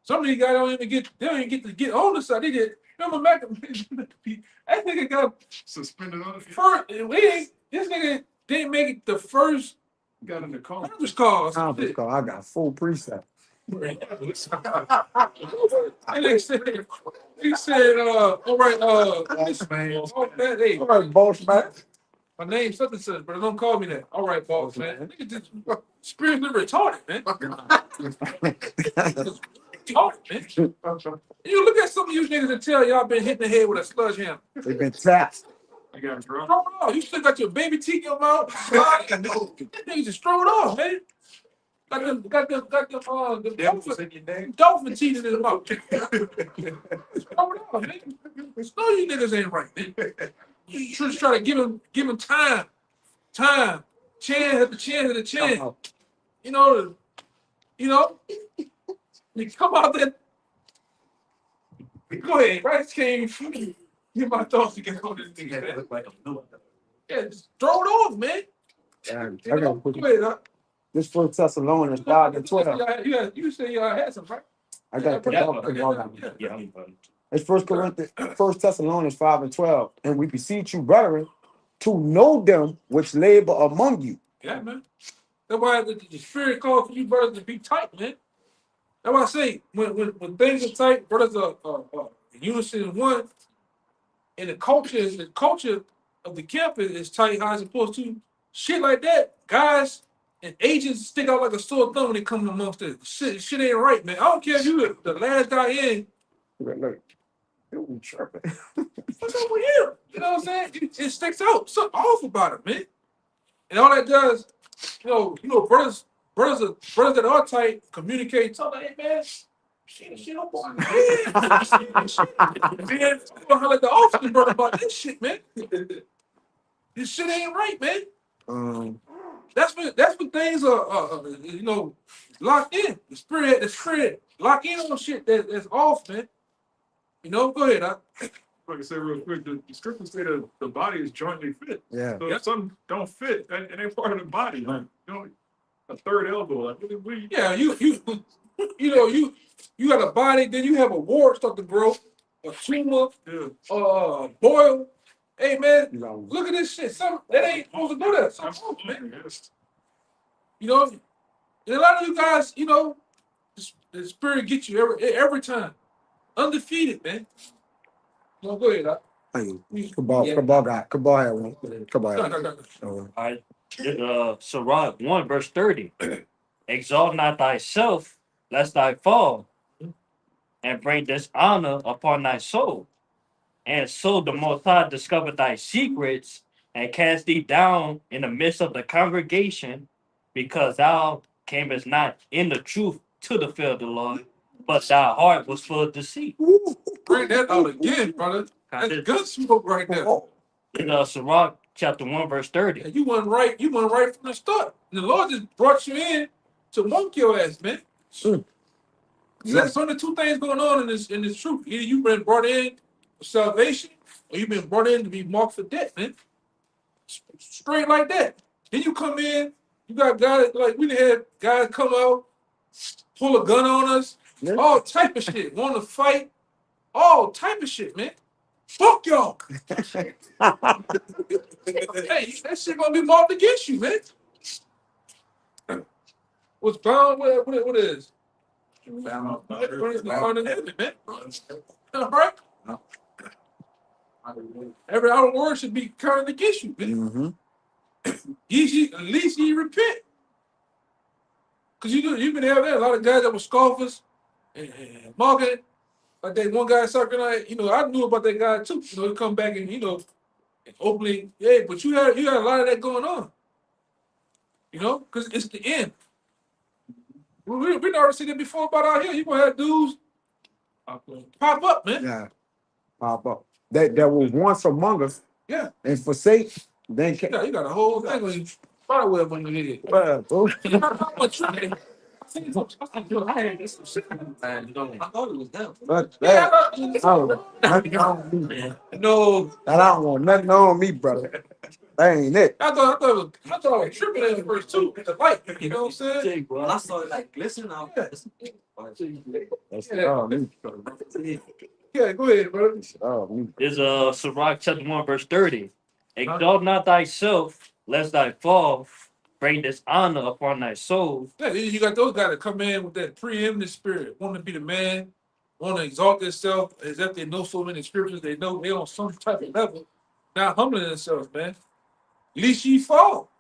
Some of these guys don't even get to get on the side. They did. Remember Mac? That nigga got Suspended on the first. This nigga didn't make it the first. got in the car. Conference call. Conference call. I got full preset. And he said, all right, hey, All right, boss man. my name's such and such, but don't call me that. All right, boss, man. Nigga just spiritually retarded, man. Retarded, man. You look at some of you niggas and tell y'all been hitting the head with a sledgehammer. They've been tapped. I got drunk. Throw it off. You still got your baby teeth in your mouth. Niggas just throw it off, man. Got them dolphin teeth in his mouth. Throw it off, man. No, you niggas ain't right, man. You just try to give him time, chance after chance. You know, you come out there. Go ahead, right? Came. Get my thoughts to get on this nigga, man. Yeah, just throw it off, man. I got Go ahead, this First Thessalonians 5 and 12. You say y'all had some, right? I got to put that. Yeah, I'm fine. It's First Thessalonians 5 and 12. And we beseech you, brethren, to know them which labor among you. Yeah, man. That's why the spirit calls for you brothers to be tight, man. That's why I say when things are tight, brothers are in unison in one, and the culture of the camp is tight how it's supposed to. Shit like that, guys and agents stick out like a sore thumb when they come amongst it. Shit ain't right, man. I don't care if you the last guy in. Look, you chirping. What's up with him? You know what I'm saying? It sticks out. Something off about it, man. And all that does, you know, brothers that are tight communicate. Tell them, hey, man, shit up on me. Man, I'm gonna let the officer brother about this shit, man. This shit ain't right, man. That's when things are locked in. The spirit lock in on shit that's off, man. You know, go ahead. Like I said real quick, the scriptures say that the body is jointly fit. Yeah. So if something don't fit, and they're part of the body. Like, you know, a third elbow. Like, Yeah, you got a body, then you have a wart start to grow, a tumor, boil. Hey man, look at this shit. That ain't supposed to do that. Something wrong, man. You know, and a lot of you guys, you know, the spirit gets you every time. Undefeated, man. No, go ahead. Cabal had one. Cabal had one. All right. Sirach 1 verse 30. Exalt not thyself, lest thy fall, and bring dishonor upon thy soul. And so the Most High discover thy secrets and cast thee down in the midst of the congregation, because thou camest not in the truth to the fear of the Lord, but thy heart was full of deceit. Bring that out again, brother. That's good smoke right there. In Sirach chapter 1 verse 30. And you weren't right from the start. The Lord just brought you in to monk your ass, man. There's only two things going on in this truth. Either you've been brought in for salvation, or you've been brought in to be marked for death, man. Straight like that. Then you come in, you got guys like we had guys come out, pull a gun on us, all type of shit, want to fight, all type of shit, man. Fuck y'all. Hey, that shit gonna be marked against you, man. What's bound? What is? Bound in heaven, man. All right. Every other word should be counted against you, man. At least you repent. Because you've been having a lot of guys that were scoffers and mocking. Like that one guy sucking, I knew about that guy too. You know, he come back and And openly, yeah, but you had a lot of that going on. You know, because it's the end. We already seen it before about out here. You gonna have dudes pop up, man. Yeah, pop up. That was once among us Yeah, and forsake. Then you got a whole thing on you. Probably when you hit it. well, How much I had this shit. I thought it was them. but Yeah, that, oh, nothing on me. no, I don't want nothing on me, brother. That ain't it. I thought I was tripping at first too. The light, you know what I'm saying? When I saw it like glisten, I was That's Yeah. me. Yeah, go ahead, bro. Me. Is Sirach chapter 1, verse 30. Exalt not thyself, lest thy fall bring dishonor upon thy soul. Yeah, you got those guys that come in with that preeminent spirit, want to be the man, want to exalt themselves as if they know so many scriptures, they know they're on some type of level, not humbling themselves, man. Least ye fall.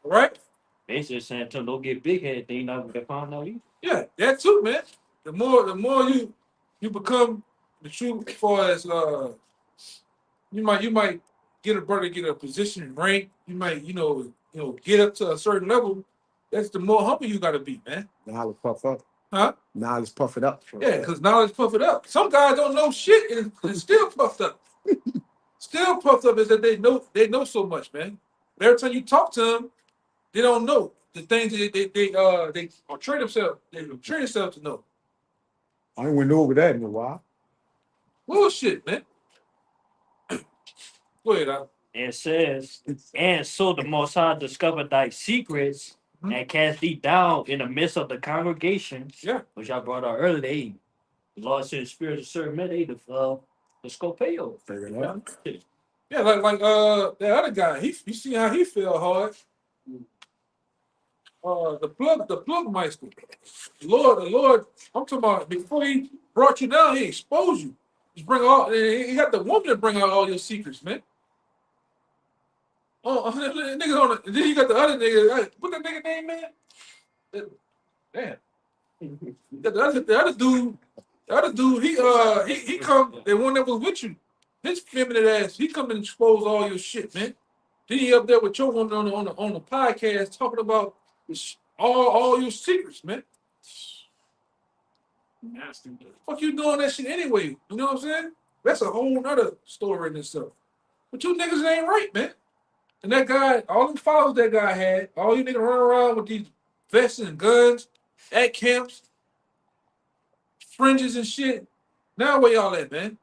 All right? Basically saying to them, don't get big headed, they not gonna find out you. Yeah, that too, man. The more you become the truth as far as you might get a position and rank, you might, get up to a certain level. That's the more humble you gotta be, man. Knowledge puff up. Huh? Knowledge puff it up. Yeah, because knowledge puff it up. Some guys don't know shit and still puffed up. Still puffed up is that they know so much, man. Every time you talk to them, they don't know the things that they train themselves to know. I ain't went over that in a while. Bullshit, man. Go ahead, Al. And it says, and so the Most High discovered thy secrets and cast thee down in the midst of the congregation. Yeah. Which I brought out earlier. The Lord sent spirits of certain men, the Scopeo. Figure it out. Yeah, like that other guy. You see how he fell hard. The plug meister. The Lord. I'm talking about before he brought you down, he exposed you. He had the woman to bring out all your secrets, man. Niggas on then you got the other nigga. What that nigga name, man? Damn. The other dude, he come, the one that was with you, his feminine ass, he come and expose all your shit, man. Then he up there with your woman on the podcast talking about all your secrets, man. Nasty. Fuck you doing that shit anyway? You know what I'm saying? That's a whole nother story in itself. But you niggas ain't right, man. And that guy, all them followers that guy had, all you niggas running around with these vests and guns at camps, fringes and shit. Now where y'all at, man?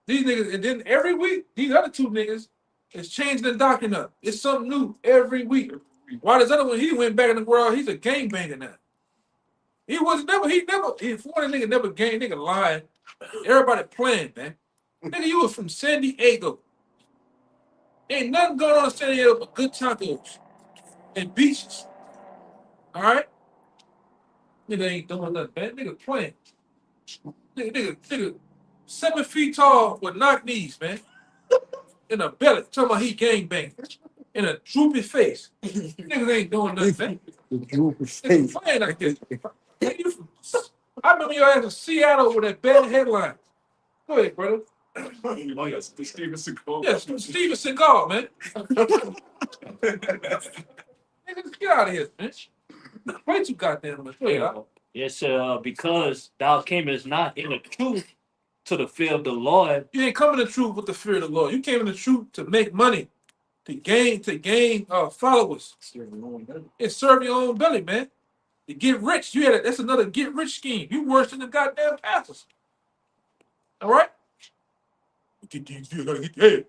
These niggas, and then every week, these other two niggas is changing the doctrine up. It's something new every week. Why this other one, he went back in the world, he's a gangbanger now. He for one nigga never gang, nigga lying. Everybody playing, man. Nigga, you was from San Diego. Ain't nothing going on in San Diego but good tacos and beaches. All right? Nigga ain't doing nothing, man. Nigga playing. Nigga 7 feet tall with knock knees, man. In a belly. Talking about he gangbang. In a droopy face. Niggas ain't doing nothing, man. The droopy Nigga face. playing like this. I remember your ass in Seattle with that bad headline. Go ahead, brother. Oh, yes, the Steven Seagal. Yes, Steven Seagal, man. Niggas, get out of here, man. Play too goddamn much. Go ahead, Al. It's because thou camest not in the truth to the fear of the Lord. You ain't coming to truth with the fear of the Lord. You came in the truth to make money, to gain followers. And serve your own belly, man. To get rich. That's another get rich scheme. You worse than the goddamn pastors. All right? Hey,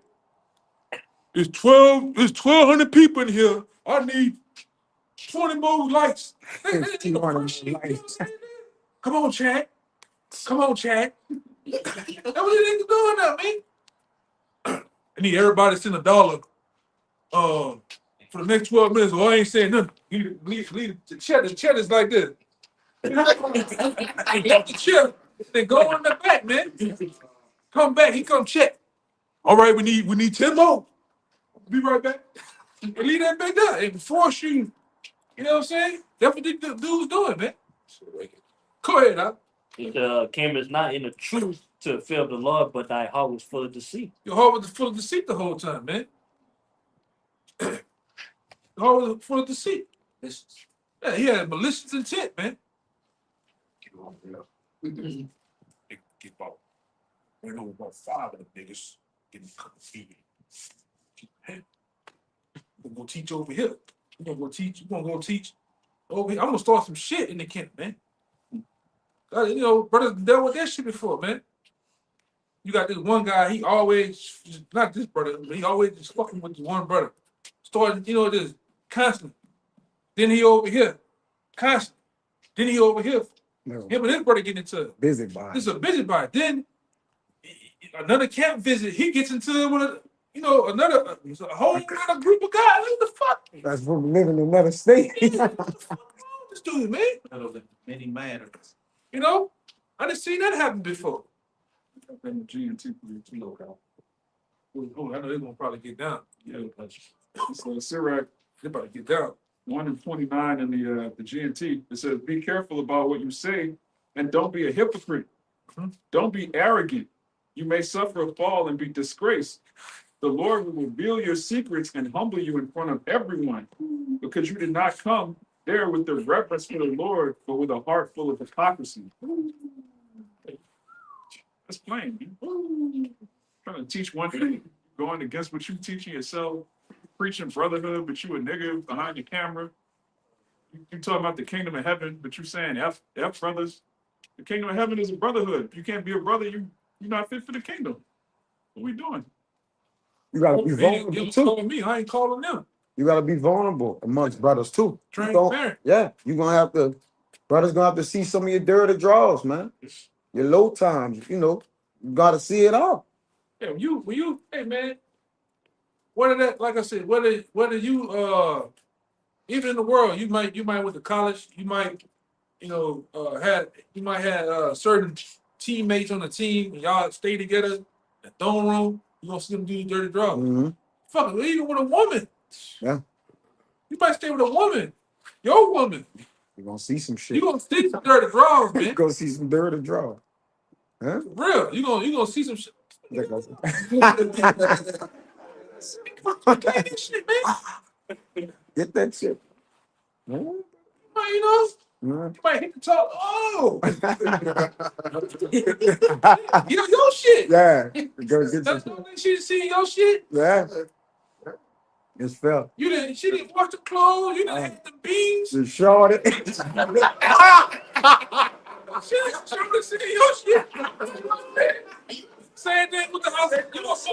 it's 1,200 people in here. I need 20 more lights. Come on, Chad. Come on, Chad. That's what you niggas doing now, man. I need everybody to send $1 for the next 12 minutes. Well, I ain't saying nothing. Leave the chat. The chat is like this. Let the chat. Then go in the back, man. Come back. He come check. All right, we need 10 more. Be right back. And leave that back there and force you. You know what I'm saying? That's what these dudes doing, man. Go ahead, Al. It camest not in the truth to fulfill the law, but thy heart was full of deceit. Your heart was full of deceit the whole time, man. Your heart was full of deceit. Yeah, he had malicious intent, man. Get about, we know about 5 of them niggas getting feed. We're gonna teach over here. We're gonna go teach over here. I'm gonna start some shit in the camp, man. You know, brothers dealt with that shit before, man. You got this one guy, he always, not this brother, but he always just fucking with this one brother. Starting, you know, this constantly. Then he over here, constantly. Then he over here. No. Him and his brother getting into it. Busybody. This is a busybody. Then another camp visit, he gets into it with, you know, another, a whole other group of guys. What the fuck? That's from living in another state. Yeah, what the fuck wrong with this dude, man? Many matters. You know, I didn't see that happen before. And the GNT local. Oh, I know they're gonna probably get down. Yeah. So Sirach, They're about to get down. 1 and 29 in the GNT, it says, be careful about what you say and don't be a hypocrite. Don't be arrogant. You may suffer a fall and be disgraced. The Lord will reveal your secrets and humble you in front of everyone because you did not come there with the reverence for the Lord, but with a heart full of hypocrisy. That's plain, man. Trying to teach one thing, going against what you teaching yourself, preaching brotherhood, but you a nigga behind your camera. You talking about the kingdom of heaven, but you saying F brothers. The kingdom of heaven is a brotherhood. You can't be a brother, you're not fit for the kingdom. What we doing? You gotta be You vulnerable too. calling me, I ain't calling them. You gotta be vulnerable amongst brothers too. Transparent. Yeah, you're gonna have to, brothers gonna have to see some of your dirty draws, man. Your low times, you know, you gotta see it all. Yeah, when you, hey man, whether that, like I said, whether you even in the world, you might went to college, you might, you know, have certain teammates on the team, and y'all stay together in the dorm room, you gonna see them do dirty drugs. Mm-hmm. Fuck, even with a woman. Yeah. You might stay with a woman, your woman. You're gonna see some shit. You gonna see some dirty drugs, man. You're gonna see some dirty draws. Huh? For real, you gonna see some shit. Get that shit. Huh? You know, you might hit the top. Oh, you know your shit. Yeah. Go get That's some. the only she see your shit. Yeah. It's felt. She didn't wash the clothes. You didn't have the beans. You short it. She didn't see your shit. Same thing with the house. You gonna see,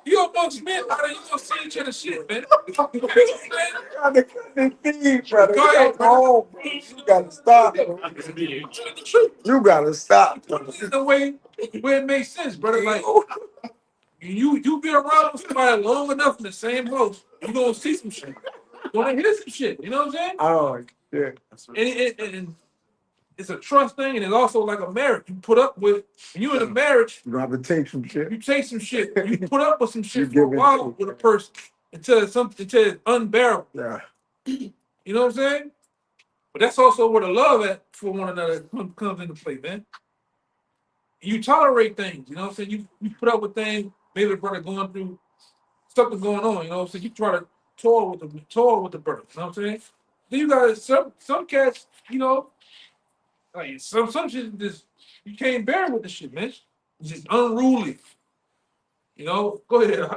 you amongst men, brother. You gonna see each other shit, man. Brother. Go ahead, Oh, you gotta stop. You gotta stop. The way where it makes sense, brother. Like you be around somebody long enough in the same house, you gonna see some shit. You gonna hear some shit. You know what I'm saying? Oh, yeah. And it's a trust thing, and it's also like a marriage. You put up with when you in a marriage. You have to take some shit. You take some shit. You put up with some shit You for a give it while to- with a person until it's unbearable. Yeah. You know what I'm saying? But that's also where the love at for one another comes into play, man. You tolerate things, you know what I'm saying? You put up with things, maybe the brother going through something going on, you know what I'm saying? You try to tour with the brother, you know what I'm saying? Then you got some cats, you know, like some shit just you can't bear with the shit, man. It's just unruly. You know, go ahead.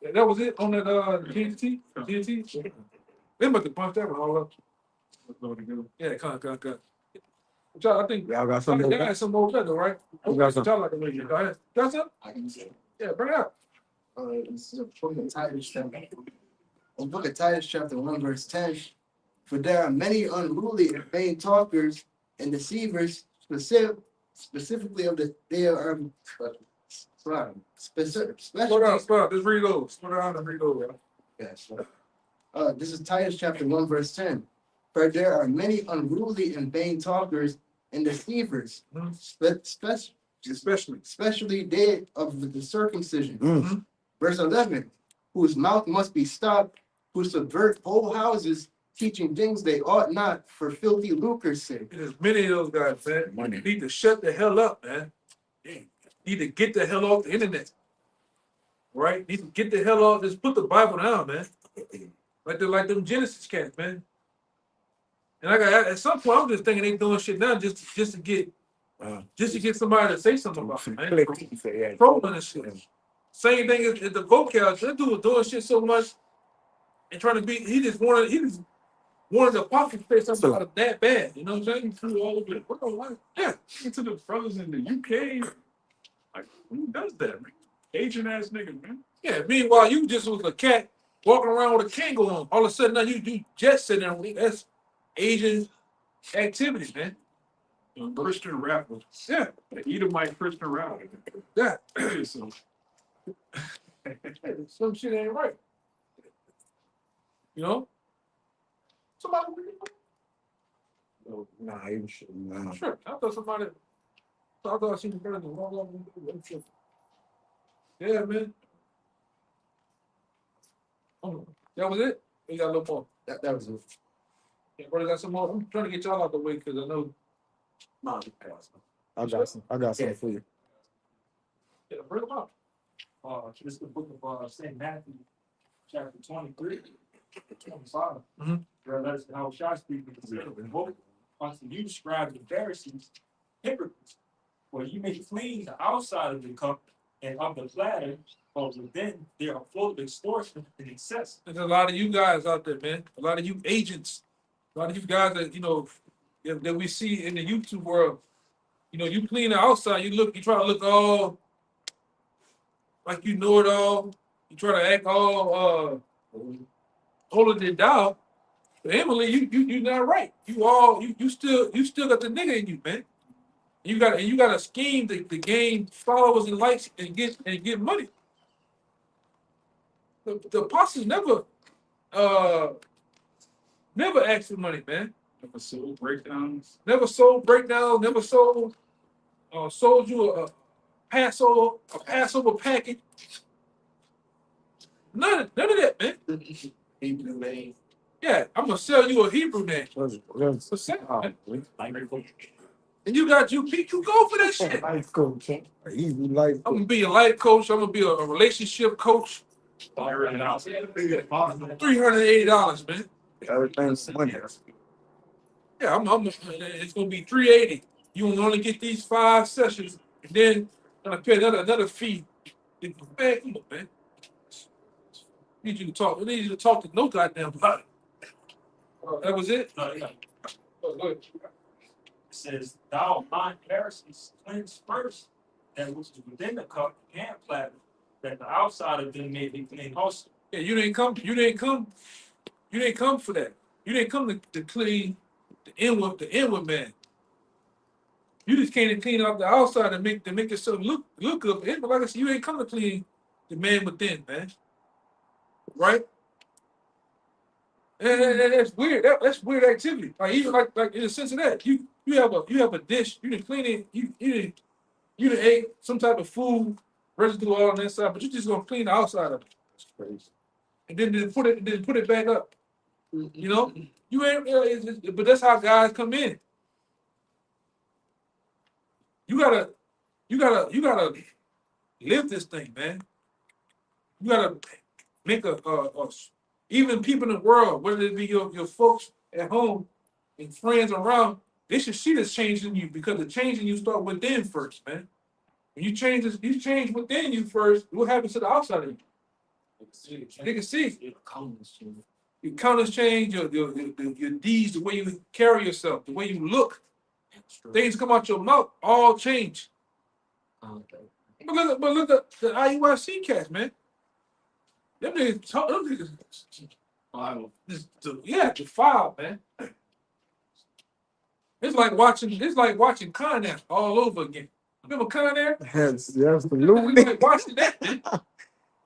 Yeah, that was it on that GNT? GNT? They must have bumped that one all up. Yeah, come. I think Y'all got something? they got some more though, right? You got some? Y'all like a lady. Go ahead. Got some? I can say. Yeah, bring it up. This is a book of Titus chapter. The book of Titus chapter 1 verse 10. For there are many unruly and vain talkers and deceivers, specifically of the Slow down, just read those. Slow down and read those. Yes. This is Titus chapter 1 verse 10. For there are many unruly and vain talkers and deceivers, especially they of the circumcision. Mm. Verse 11, whose mouth must be stopped, who subvert whole houses, teaching things they ought not for filthy lucre's sake. There's many of those guys, man. Money. Need to shut the hell up, man. Need to get the hell off the internet. Right? Need to get the hell off. Just put the Bible down, man. Like them Genesis cats, man. And I got at some point I'm just thinking they doing shit now just to get somebody to say something about it, man. Trolling and shit. Same thing as the vocals. That dude was doing shit so much and trying to be. He just wanted the apostles to say something about it that bad. You know what I'm saying? Through all of it. What the what? Yeah. To the brothers in the UK. Like, who does that, man? Asian ass nigga, man. Yeah. Meanwhile, you just was a cat walking around with a Kango on. All of a sudden now you just sitting there. That's Asian activity, man. Christian rapper. Yeah. The Edomite Christian rapper. Yeah. So, Some shit ain't right. You know? Somebody. Nah, he was nah. Sure. I thought I seen the bird. Yeah, man. Oh, that was it? We got a little more. That was it. Yeah, brother, got some more. I'm trying to get y'all out the way because I know. I got something for you. Yeah, bring them out. This is the book of St. Matthew, chapter 23, 25. Mhm. Where let us how shall speak unto you, scribes and Pharisees, hypocrites, for you may clean the outside of the cup and of the platter, but within there are full of extortion and excess. There's a lot of you guys out there, man. A lot of you agents. A lot of you guys that, that we see in the YouTube world. You clean the outside, you try to look all like you know it all. You try to act all holier than thou. But Emily, you not right. You still got the nigga in you, man. You got a scheme to gain followers and likes and get money. The apostles never asked for money, man. never sold breakdowns. Never sold breakdown. Never sold you a Passover package. None of that, man. Hebrew name. Yeah, I'm gonna sell you a Hebrew name. What's Man. And you go for that shit. Life coach. A Hebrew life I'm gonna coach. be a life coach. I'm gonna be a relationship coach. $380, man. Everything's money. Yeah, it's gonna be $380. You will only get these 5 sessions, and then I'm gonna pay another fee. Man, come on, man. I need you to talk to no goddamn body. That was it? No, yeah. Oh, go ahead. It says, thou mind Pharisees, cleanse first that which is within the cup and platter, that the outside of them may be clean also. Yeah, you didn't come for that. You didn't come to clean the inward man. You just came to clean up the outside and make yourself look good. But like I said, you ain't come to clean the man within, man. Right? And that's weird. That's weird activity. Like even like in the sense of that, you have a dish. You didn't clean it. You didn't ate some type of food residue all on the inside, but you just gonna clean the outside of it. That's crazy. And then put it back up. You know, you ain't. But that's how guys come in. You gotta live this thing, man. You gotta make a even people in the world, whether it be your folks at home and friends around, they should see this change in you because the change in you start within first, man. When you change within you first, what happens to the outside of you? They can see. Your countenance change, your deeds, the way you carry yourself, the way you look, things come out your mouth, all change. But look at the IUIC cats, man. Them niggas defiled, man. It's like watching Con Air all over again. Remember Con Air? Yes, It's absolutely. like watching that, man.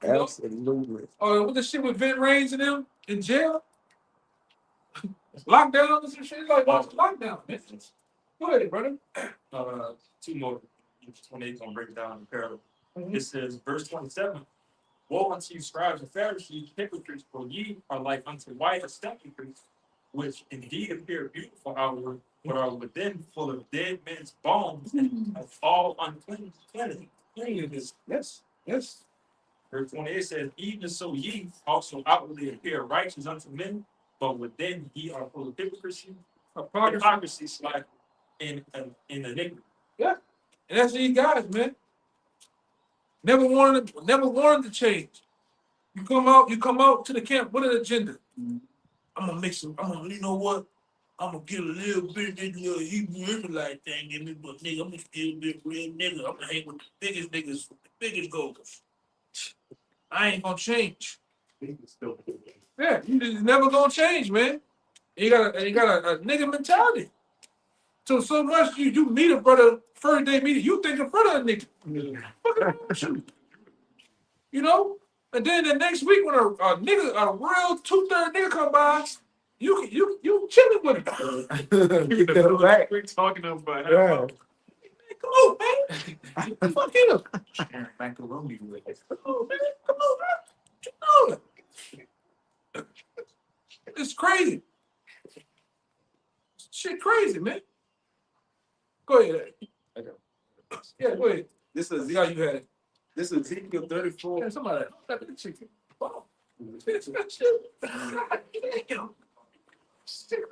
You know? Absolutely. What the shit with Vin Rains and them in jail? Lockdown and some shit. It's like watching lockdown, man. Go ahead, brother. 2 more. 28 gonna break it down in parallel. It says, verse 27. Woe unto you, scribes and Pharisees, hypocrites, for ye are like unto white sepulchres, which indeed appear beautiful outward, but are within full of dead men's bones and of all uncleanness. Yes, yes. Verse 28 says, even so ye also outwardly appear righteous unto men, but within ye are full of hypocrisy, slack, and iniquity. Yeah. And that's these guys, man. Never wanted to change. You come out to the camp with an agenda. I'm gonna make some, you know what? I'm gonna get a little bit of this little Hebrew Israelite thing in me, but nigga, I'm gonna still be a real nigga. I'm gonna hang with the biggest niggas, the biggest goals. I ain't gonna change. Yeah, you just never gonna change, man. You got a nigga mentality. So much you meet a brother first day meeting, you think a brother a nigga. You know? And then the next week when a nigga, a real 2/3 nigga come by, you chilling with him. We're talking about Yeah. Come on, man. Fuck him. Macaroni with it. Come on, man. Come on, man. What you doing? It's crazy. Shit crazy, man. Go ahead. Yeah, go ahead. This is See how you had it. This is Ezekiel 34. Yeah, somebody got the chicken. Wow. I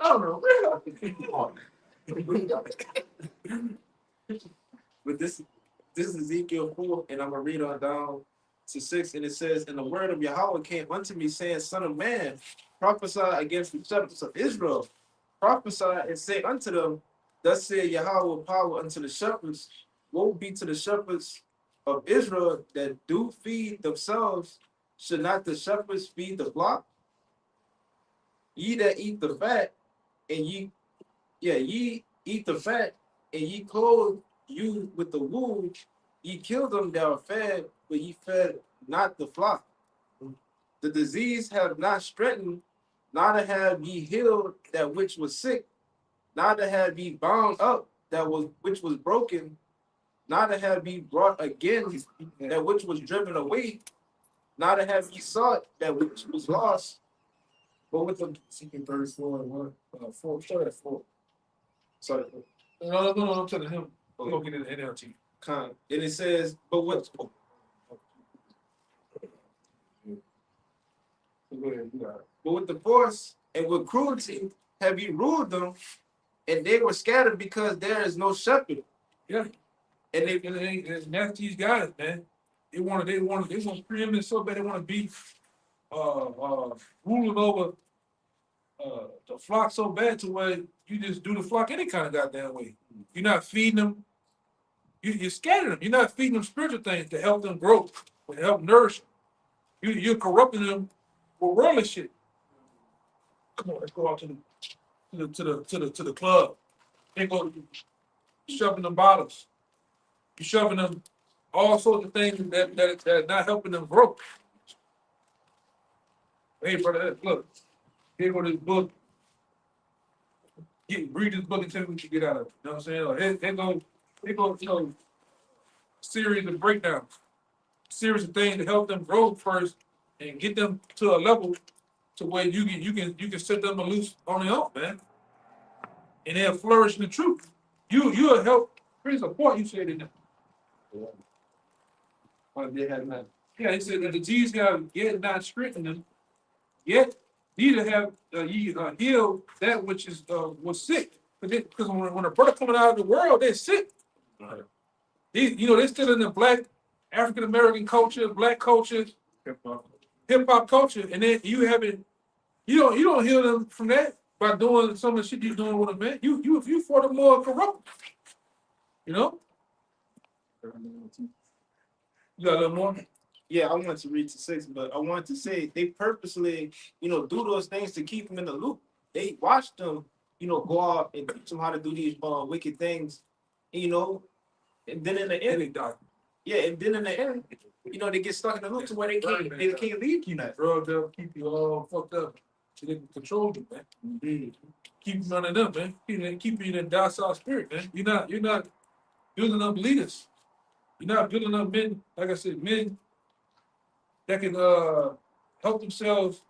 don't know. But this is Ezekiel 4, and I'm gonna read on down to 6, and it says, and the word of Yahweh came unto me, saying, Son of man, prophesy against the shepherds of Israel. Prophesy and say unto them, thus saith Yahweh power unto the shepherds. Woe be to the shepherds of Israel that do feed themselves. Should not the shepherds feed the flock? Ye that eat the fat, and ye eat the fat, and ye clothe you with the wool. Ye killed them that are fed, but ye fed not the flock. The disease have not strengthened, neither have ye healed that which was sick, neither have ye bound up that which was broken, neither have ye brought again that which was driven away, neither have ye sought that which was lost. But with the Seeking 34 and 1, 4, start at 4. Sorry. No, I'm telling him. We're gonna get in the NLT. and it says, but with Go ahead, you got it. But with the force and with cruelty have you ruled them, and they were scattered because there is no shepherd. Yeah. And they And that's these guys, man. They want preeminence so bad they want to be ruling over the flock so bad to where you just do the flock any kind of goddamn way. You're not feeding them. You're scattering them. You're not feeding them spiritual things to help them grow, to help nourish them. You're corrupting them with worldly shit. Come on, let's go out to the club. They go shoving them bottles. You're shoving them all sorts of things that are not helping them grow. Hey, brother, look, here go this book. Read this book and tell me what you get out of it. You know what I'm saying? Or here go, series of breakdowns, series of things to help them grow first and get them to a level to where you can set them loose on their own, man. And they'll flourish in the truth. You'll help. Here's a point you said in there. they had not. Yeah, he said that the disease have yet not strengthened them, yet neither have healed that which is was sick. Because when a brother coming out of the world, they're sick. Right. They're still in the black African American culture, black culture, hip hop culture, and then you don't heal them from that by doing some of the shit you're doing with them, man. You for the more corrupt, you know. You got a little more? Yeah, I wanted to read to 6, but I wanted to say they purposely, do those things to keep them in the loop. They watch them, go out and teach them how to do these wicked things, and then in the end, they get stuck in the loop to where they can't leave you now. Bro, they'll keep you all fucked up. So they can control you, man. Keep you running up, man. Keep you in a docile spirit, man. You're not building up leaders. You're not building up men, like I said, men that can help themselves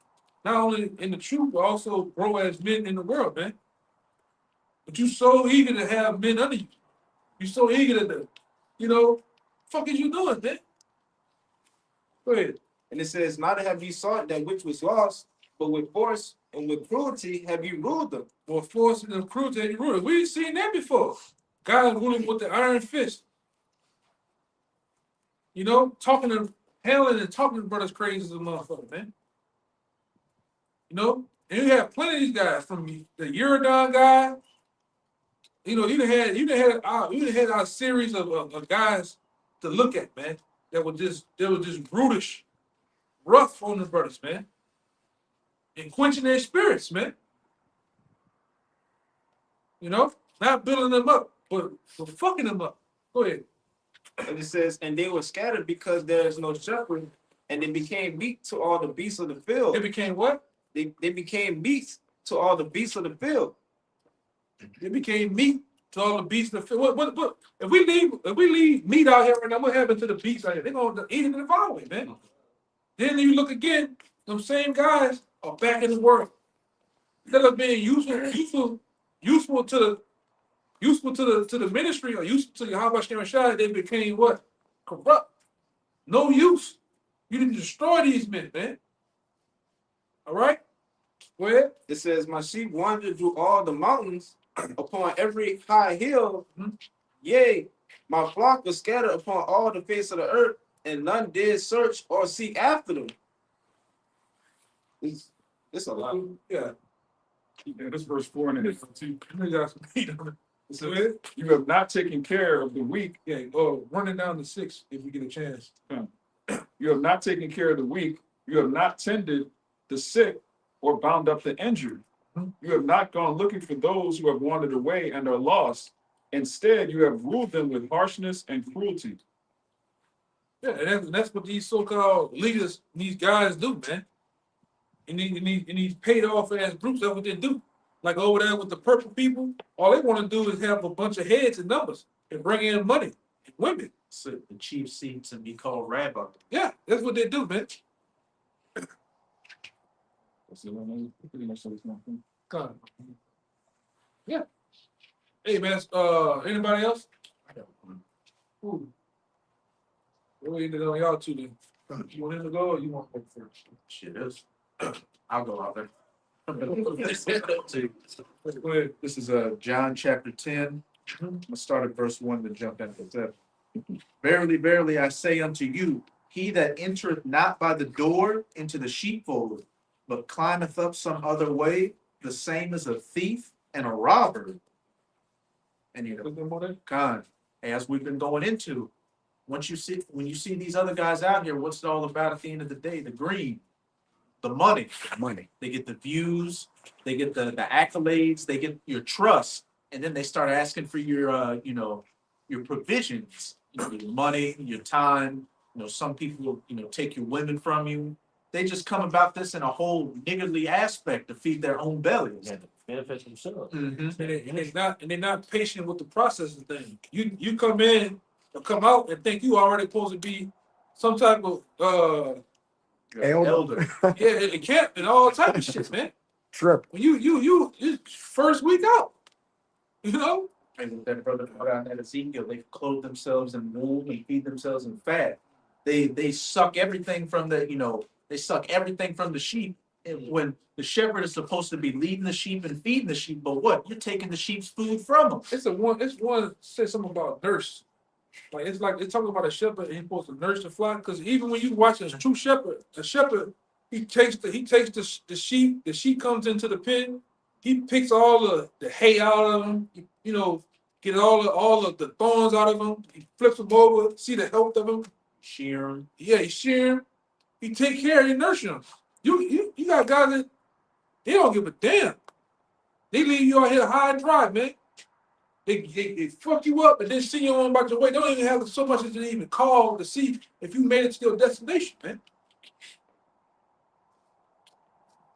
not only in the truth, but also grow as men in the world, man. But you so eager to have men under you. You so eager to, you know, fuck is you doing, man? Go ahead. And it says, "Not have you sought that which was lost, but with force and with cruelty have you ruled them." Or force and cruelty and rule. We ain't seen that before. God ruling with the iron fist. You know, talking to Helen and talking to brothers crazy as a motherfucker, man. You know, and you have plenty of these guys from the Eurodon guy. You know, you done had our series of guys to look at, man. That were just brutish, rough on the brothers, man, and quenching their spirits, man. You know, not building them up, but fucking them up. Go ahead. And it says, "And they were scattered because there is no shepherd, and they became meat to all the beasts of the field." They became what? They became meat to all the beasts of the field. They became meat to all the beasts of the field. What? If we leave meat out here right now, what happened to the beasts out here? They're gonna eat it and devour it, man. Then you look again, those same guys are back in the world. Instead of being useful to the ministry or useful to YAHAWASHI, they became what? Corrupt. No use. You didn't destroy these men, man. All right? Go ahead. It says, "My sheep wandered through all the mountains, upon every high hill. Yea, my flock was scattered upon all the face of the earth, and none did search or seek after them." It's a lot. Yeah. Yeah, this verse 4 and it. You got some meat on it. So you have not taken care of the weak. Yeah, running down to 6 if we get a chance. You have not taken care of the weak. You have not tended the sick or bound up the injured. You have not gone looking for those who have wandered away and are lost. Instead, you have ruled them with harshness and cruelty. Yeah, and that's what these so-called leaders, these guys do, man. And these paid off ass groups, that's what they do. Like over there with the purple people, all they want to do is have a bunch of heads and numbers and bring in money and women. So the chief seats and be called rabbi. Yeah, that's what they do, man. God. Yeah. Hey, man. Anybody else? I got one. Ooh. We'll end it on y'all two then. You want him to go or you want to go first? Shit is. I'll go out there. Go ahead. This is John chapter 10. I'm gonna start at verse 1 to jump into 7. "Verily, verily, I say unto you, he that entereth not by the door into the sheepfold, but climbeth up some other way, the same is a thief and a robber." And you know, God, as we've been going into, when you see these other guys out here, what's it all about at the end of the day? The green, the money. They get the views, they get the accolades, they get your trust, and then they start asking for your your provisions, your money, your time. Some people take your women from you. They just come about this in a whole niggardly aspect to feed their own bellies. Yeah, benefit themselves. And they're not patient with the process of things. You come in or come out and think you already supposed to be some type of Elder. yeah, it can't and all type of shit, man. Trip. When you first week out, you know. And that brother out at Ezekiel, they clothe themselves in wool and feed themselves in fat. They suck everything from the sheep. And when the shepherd is supposed to be leading the sheep and feeding the sheep, but what? You're taking the sheep's food from them. It's one says something about nurse. Like it's talking about a shepherd and he's supposed to nurse the flock. Because even when you watch a true shepherd, he takes the sheep. The sheep comes into the pen. He picks all the hay out of them. Get all of the thorns out of them. He flips them over. See the health of them. Shear them. Yeah, he shear them. He take care of you, nurse them. You got guys that they don't give a damn. They leave you out here high and dry, man. They fuck you up and then send you on about your way. They don't even have so much as to even call to see if you made it to your destination, man.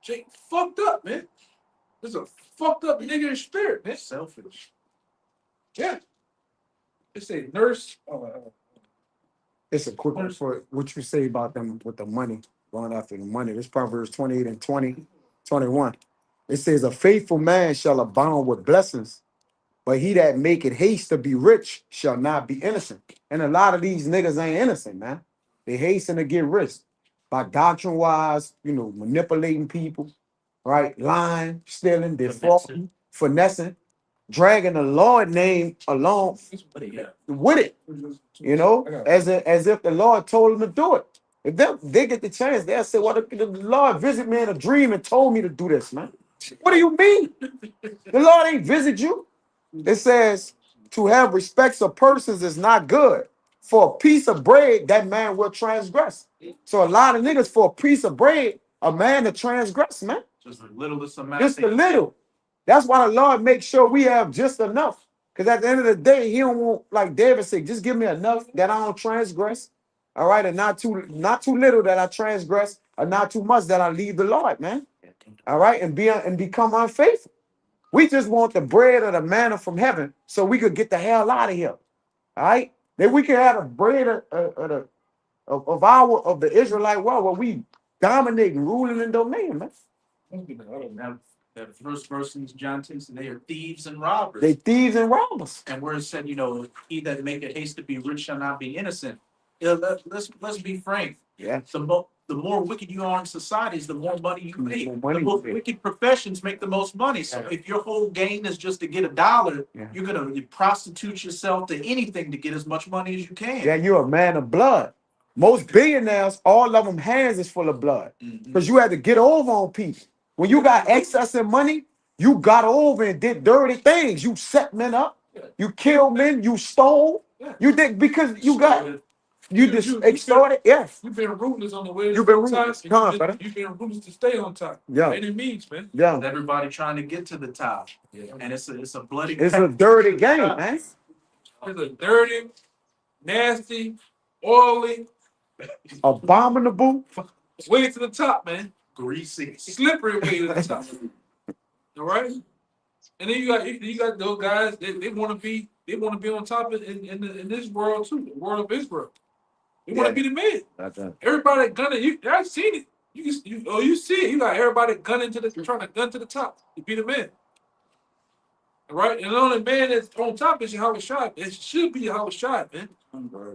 Jake fucked up, man. There's a fucked up nigga in spirit, man. Selfish. Yeah. They say nurse. It's a quick one for what you say about them with the money. going after the money. This Proverbs 28 and 21. It says, a faithful man shall abound with blessings, but he that maketh haste to be rich shall not be innocent. And a lot of these niggas ain't innocent, man. They hasten to get rich by doctrine wise, manipulating people, right? Lying, stealing, defrauding, finessing, dragging the Lord name along with it, as if the Lord told them to do it. If they get the chance, they'll say, well, the Lord visit me in a dream and told me to do this, man. What do you mean? The Lord ain't visit you. It says to have respects of persons is not good. For a piece of bread, that man will transgress. So a lot of niggas, for a piece of bread, a man to transgress, man. Just the littlest amount. Just a little. That's why the Lord makes sure we have just enough. Because at the end of the day, he don't want, like David said, just give me enough that I don't transgress. All right, and not too little that I transgress, or not too much that I leave the Lord, man. All right, and become unfaithful. We just want the bread or the manna from heaven so we could get the hell out of here. All right, then we can have the bread of the Israelite world where we dominating, ruling, and dominion, man. That first verse in John 10 said they are thieves and robbers. They thieves and robbers. And where it said, he that maketh haste to be rich shall not be innocent. Let's be frank. Yeah. The more wicked you are in societies, the more money you make. The more money the most wicked professions make the most money. So if your whole gain is just to get $1, you're gonna prostitute yourself to anything to get as much money as you can. Yeah, you're a man of blood. Most billionaires, all of them hands is full of blood. Because you had to get over on people. When you got excess in money, you got over and did dirty things. You set men up, you killed men, you stole. You did because you got you just extorted. Yes. You've been ruthless on the way. You've been ruthless. You've been ruthless to stay on top. Yeah. By any means, man. Yeah. And everybody trying to get to the top. And it's a bloody. It's a dirty game, man. It's a dirty, nasty, oily, abominable way to the top, man. Greasy, slippery way to the top. All right. And then you got those guys. They want to be on top in this world too, the world of Israel. They want to be the man. Everybody gunning. I've seen it. You see it. You got everybody trying to gun to the top to be the man. All right. And the only man that's on top is YAHAWASHI. It should be YAHAWASHI, man.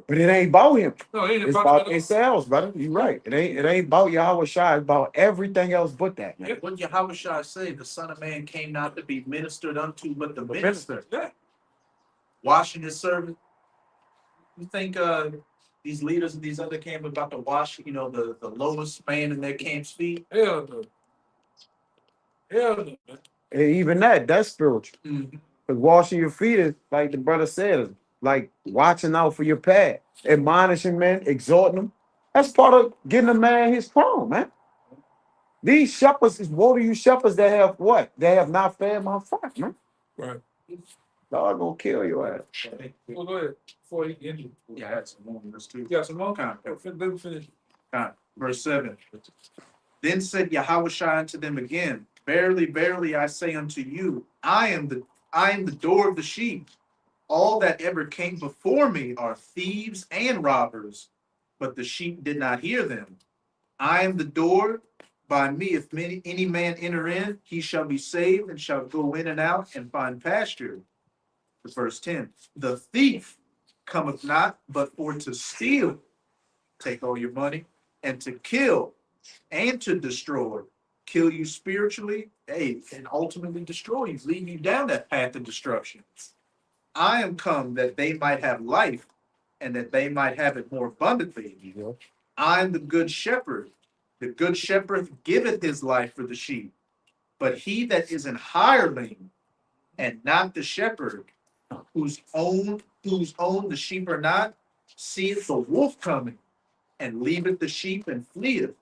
But it ain't about him. No, it ain't it's about themselves, brother. You're right. It ain't about YAHAWASHI. It's about everything else but that, man. What YAHAWASHI say? The Son of Man came not to be ministered unto, but the minister. Yeah. Washing his servant. You think these leaders of these other camps about to wash, the lowest man in their camp's feet? Hell no. Hell no, man. And even that's spiritual. Because washing your feet is, like the brother said, like watching out for your path, admonishing men, exhorting them. That's part of getting a man his crown, man. These shepherds is woe to you shepherds that have what? They have not fed my flock, man. Right. Dog gonna kill your ass. Well, go ahead. Before you end it. Yeah, that's some more. Verse 2. Yeah, some more. Let me finish. Verse 7. Then said YAHAWASHI unto them again, verily, verily, I say unto you, I am the door of the sheep. All that ever came before me are thieves and robbers, but the sheep did not hear them. I am the door. By me, if any man enter in, he shall be saved and shall go in and out and find pasture. Verse 10. The thief cometh not but for to steal, take all your money, and to kill and to destroy, kill you spiritually, and ultimately destroy you, lead you down that path of destruction. I am come that they might have life, and that they might have it more abundantly. I am the good shepherd. The good shepherd giveth his life for the sheep. But he that is an hireling, and not the shepherd, whose own the sheep are not, seeth the wolf coming, and leaveth the sheep and fleeth.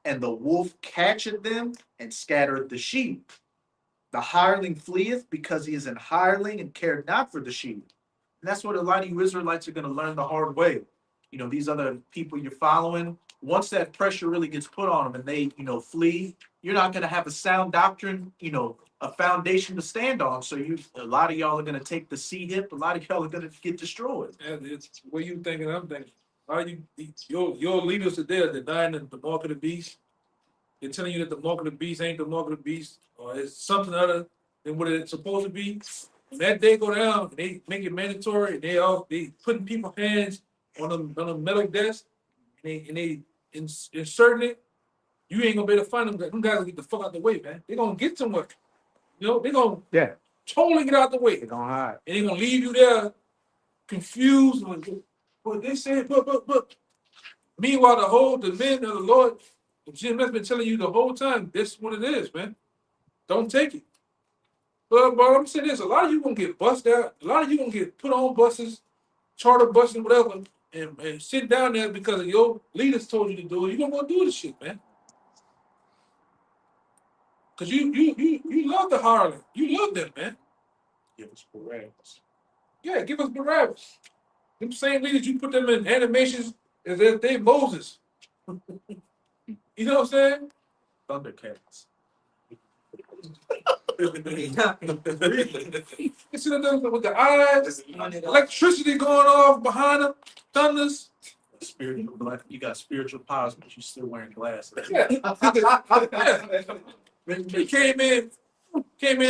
And the wolf catcheth them and scattereth the sheep. The hireling fleeth because he is an hireling and cared not for the sheep. And that's what a lot of you Israelites are going to learn the hard way. These other people you're following, once that pressure really gets put on them and they, flee, you're not going to have a sound doctrine, a foundation to stand on. So a lot of y'all are going to take the C hip. A lot of y'all are going to get destroyed. And it's what you thinking, I'm thinking. A lot of your leaders today are denying the mark of the beast. They're telling you that the mark of the beast ain't the mark of the beast, or it's something other than what it's supposed to be. When that day go down, they make it mandatory, and they putting people's hands on a metal desk, and they inserting it. You ain't gonna be able to find them. Them guys will get the fuck out the way, man. They're gonna get somewhere. You know, they're gonna totally get out the way. They're gonna hide. And they're gonna leave you there confused. But they said, but. Meanwhile, the men of the Lord, Jim has been telling you the whole time, this is what it is, man. Don't take it. But I'm saying this, a lot of you gonna get bussed out, a lot of you gonna get put on buses, charter buses, whatever, and sit down there because your leaders told you to do it. You don't want to do this shit, man. Cause you love the Harlem. You love them, man. Give us Barabbas. Yeah, give us Barabbas. Them same leaders, you put them in animations as if they Moses. You know what I'm saying? Thundercats. You see them with the eyes, electricity going off behind them, thunders. You got spiritual powers, but you still wearing glasses. Yeah. He came in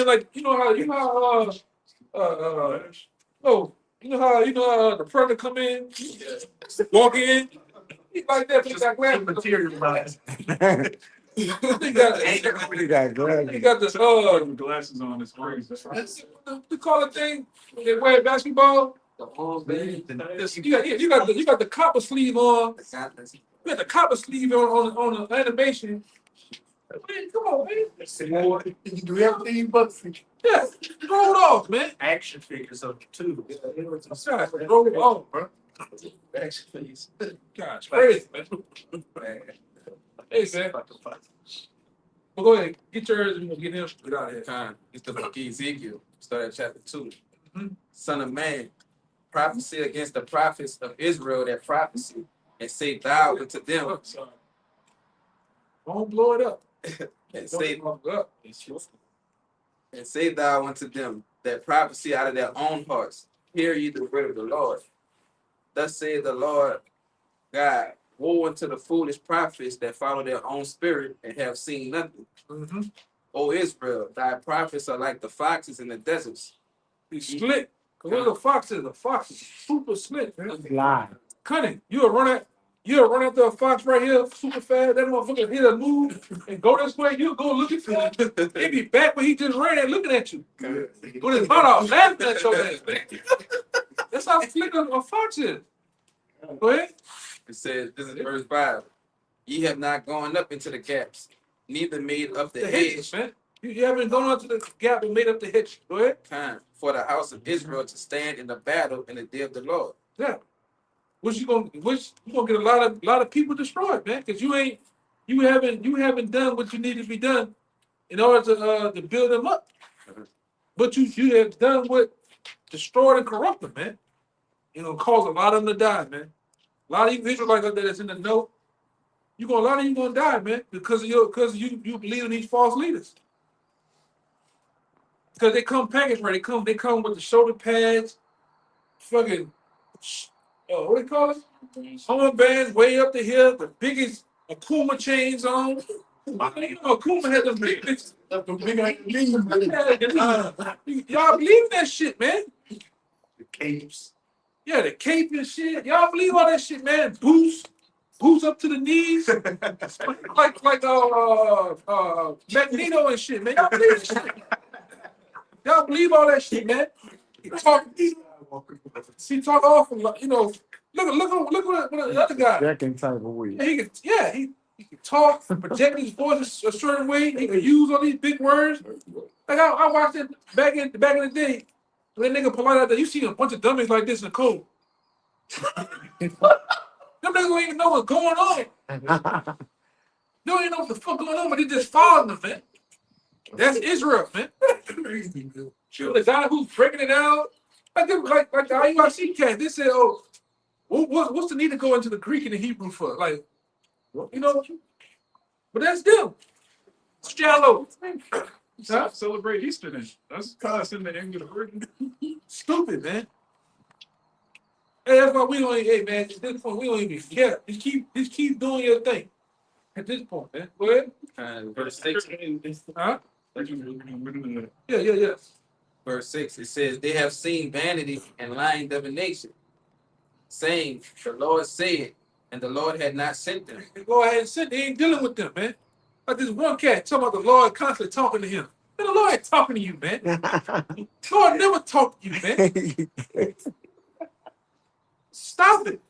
like you know how the predator come in, walk in, he like that. He got glasses. Materialized. He got the Glasses on is crazy. the color thing they wear basketball. You got the copper sleeve on. You got the copper sleeve on the animation. Man, come on, man. You do everything but Yeah, roll it off, man. action figures of the two. That's right. Roll it off, bro. Action figures. Gosh, crazy, man. Hey, man. Well, go ahead. Get yours and we'll get him. Get out of here. Time. It's the book of Ezekiel, start at chapter 2. Mhm. Son of man, prophecy against the prophets of Israel that prophecy, and say thou unto them, Oh, sorry. Don't blow it up. and Don't say, blow it up. and say thou unto them that prophecy out of their own hearts. Hear ye the word of the Lord. Thus saith the Lord God, woe unto the foolish prophets that follow their own spirit and have seen nothing. Mm-hmm. O Israel, thy prophets are like the foxes in the deserts. He's slick. Cause what the fox is? The fox is super slick, man. Lie. Cunning. You'll run after a fox right here, super fast. That motherfucker hit a move and go this way. You'll go looking for him. He'll be back when he just ran and looking at you. With his butt off, laughing at your ass, man. That's how slick a fox is. Go ahead. It says, this is verse 5. Ye have not gone up into the gaps, neither made up the hedges, hedge man. You haven't gone out to the gap and made up the hedge. Go ahead. time for the house of Israel to stand in the battle in the day of the Lord. Yeah. You gonna get a lot of people destroyed, man, because you haven't done what you need to be done in order to build them up. But you have done what destroyed and corrupted, man. You know, cause a lot of them to die, man. A lot of you Israelites out there that's in the know, a lot of you gonna die, man, because you believe in these false leaders. Because they come packaged right. They come with the shoulder pads, fucking what do you call it? Armbands way up to here, the biggest Akuma chains on. You know, Akuma had the biggest. Y'all believe that shit, man? The capes. Yeah, the cape and shit. Y'all believe all that shit, man? Boots up to the knees, like Magneto and shit, man. Y'all believe that shit? Y'all believe all that shit, man? He talk awful, you know. Look what the other guy. Second type of weed. He can talk, project his voice a certain way. He can use all these big words. Like I watched it back in the day. That nigga polite out there. You see a bunch of dummies like this in the cold. Them niggas don't even know what's going on. They don't even know what the fuck going on, but they just following them, man. That's Israel, man. The guy who's breaking it out, like the IUIC cat, they said, "Oh, what's the need to go into the Greek and the Hebrew for?" Like, you know, but that's them. It's shallow. Celebrate Easter then. That's in the English version. Stupid, man. Hey, that's why we don't even, hey man, at this point, we don't even care. Just keep doing your thing. At this point, man. Go ahead. Verse 6. Huh? Yeah. Verse 6. It says, they have seen vanity and lying divination, saying, the Lord said, and the Lord had not sent them. Go ahead and sit. They ain't dealing with them, man. Like this one cat talking about the Lord constantly talking to him. Man, the Lord ain't talking to you, man. The Lord never talked to you, man. Stop it.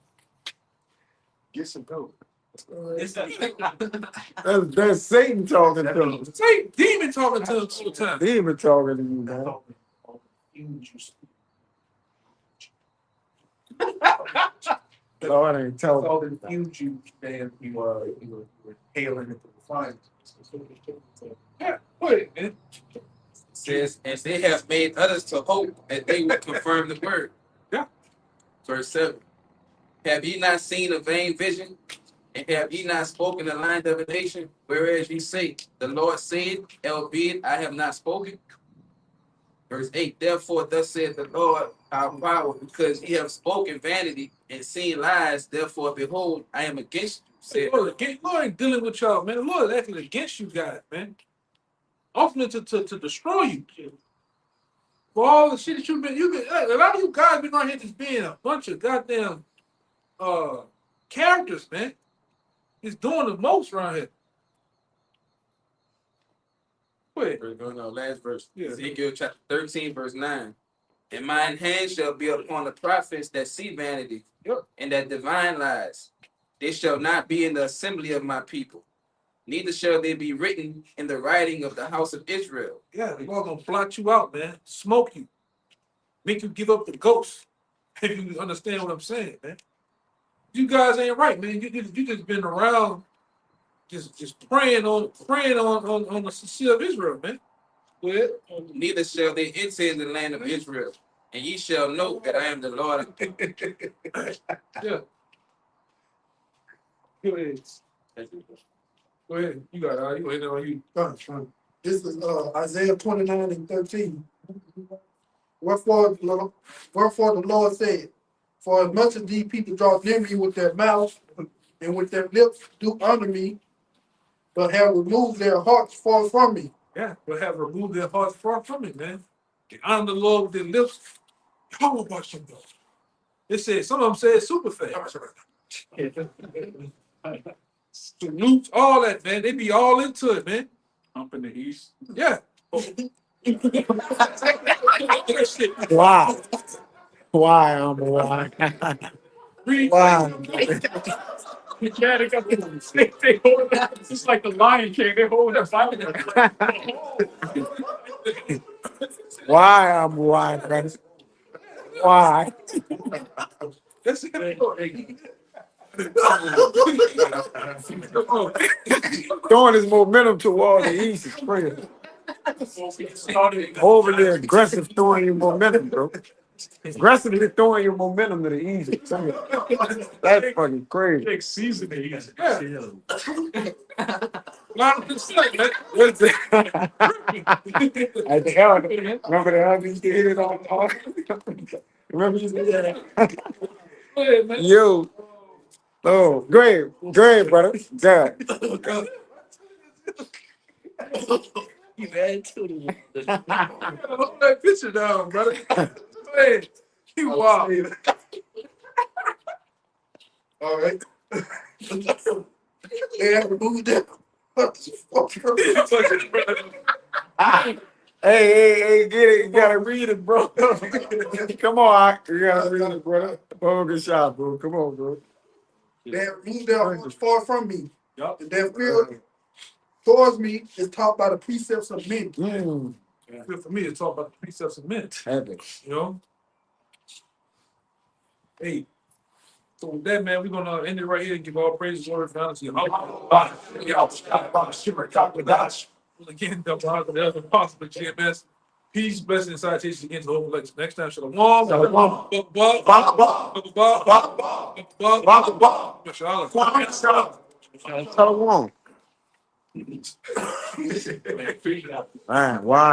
Get some dope. It's That's Satan talking to him. Satan, demon talking to him all the time. Demon talking to you, man. Lord ain't talking. All the huge man you were hailing at the fire. Yeah, wait, man. It says, and they have made others to hope that they would confirm the word. Yeah. Verse 7. Have ye not seen a vain vision? And have ye not spoken a lying divination? Whereas ye say, the Lord said, albeit I have not spoken. Verse 8. Therefore, thus saith the Lord our power, because ye have spoken vanity and seen lies. Therefore, behold, I am against you. The Lord ain't dealing with y'all, man. The Lord is acting against you guys, man. Ultimately to destroy you. For all the shit that you've been, a lot of you guys been around here just being a bunch of goddamn characters, man. He's doing the most around here. Wait. No, last verse. Yeah. Ezekiel chapter 13, verse 9. And mine hand shall be upon the prophets that see vanity, and that divine lies. They shall not be in the assembly of my people, neither shall they be written in the writing of the house of Israel. Yeah, the Lord gonna blot you out, man. Smoke you. Make you give up the ghost. If you understand what I'm saying, man. You guys ain't right, man. You just been around just praying on the sea of Israel, man. Go ahead. Neither shall they enter in the land of Israel, and ye shall know that I am the Lord. Yeah. Go ahead. Go ahead. You got it. You ain't know you. This is Isaiah 29:13. Wherefore the Lord said, for as much as these people draw near me with their mouth and with their lips do honor me, but have removed their hearts far from me. Yeah, but have removed their hearts far from it, man. They honor the Lord with their lips. YAHAWASHI. It says, some of them say it super fast. Salutes, all that, man. They be all into it, man. Up in the east. Yeah. Why? Why? Why? Why? The cat got the stick. They hold it. It's like the Lion King. They hold that fire. Why? Why, friends? Why? That's it. Throwing his momentum toward the east is crazy. Overly aggressive throwing your momentum, bro. Aggressively throwing your momentum to the east. That's fucking crazy. Take seasoning. What's that? At the elder. Remember the elder used to hit it all the time? Remember you did that? Yo. Oh, great, brother. God. You mad too. Hold that picture down, brother. Hey, you wild. All right. They have removed their hearts far from me. Hey, get it. You gotta read it, bro. Come on, you gotta read it, brother. Oh, good shot, bro. Come on, bro. They have removed their hearts far from me. And their fear towards me is taught by the precepts of men. Good for me to talk about the precepts of men. You know? Hey. So with that, man, we're gonna end it right here and give all praise, glory, and honor to YAHAWASHI. Again, double honor to the other apostle of GMS. Peace, blessing, and salutations again to the whole collection. Next time, Shalawam. Shalawam. Man, why?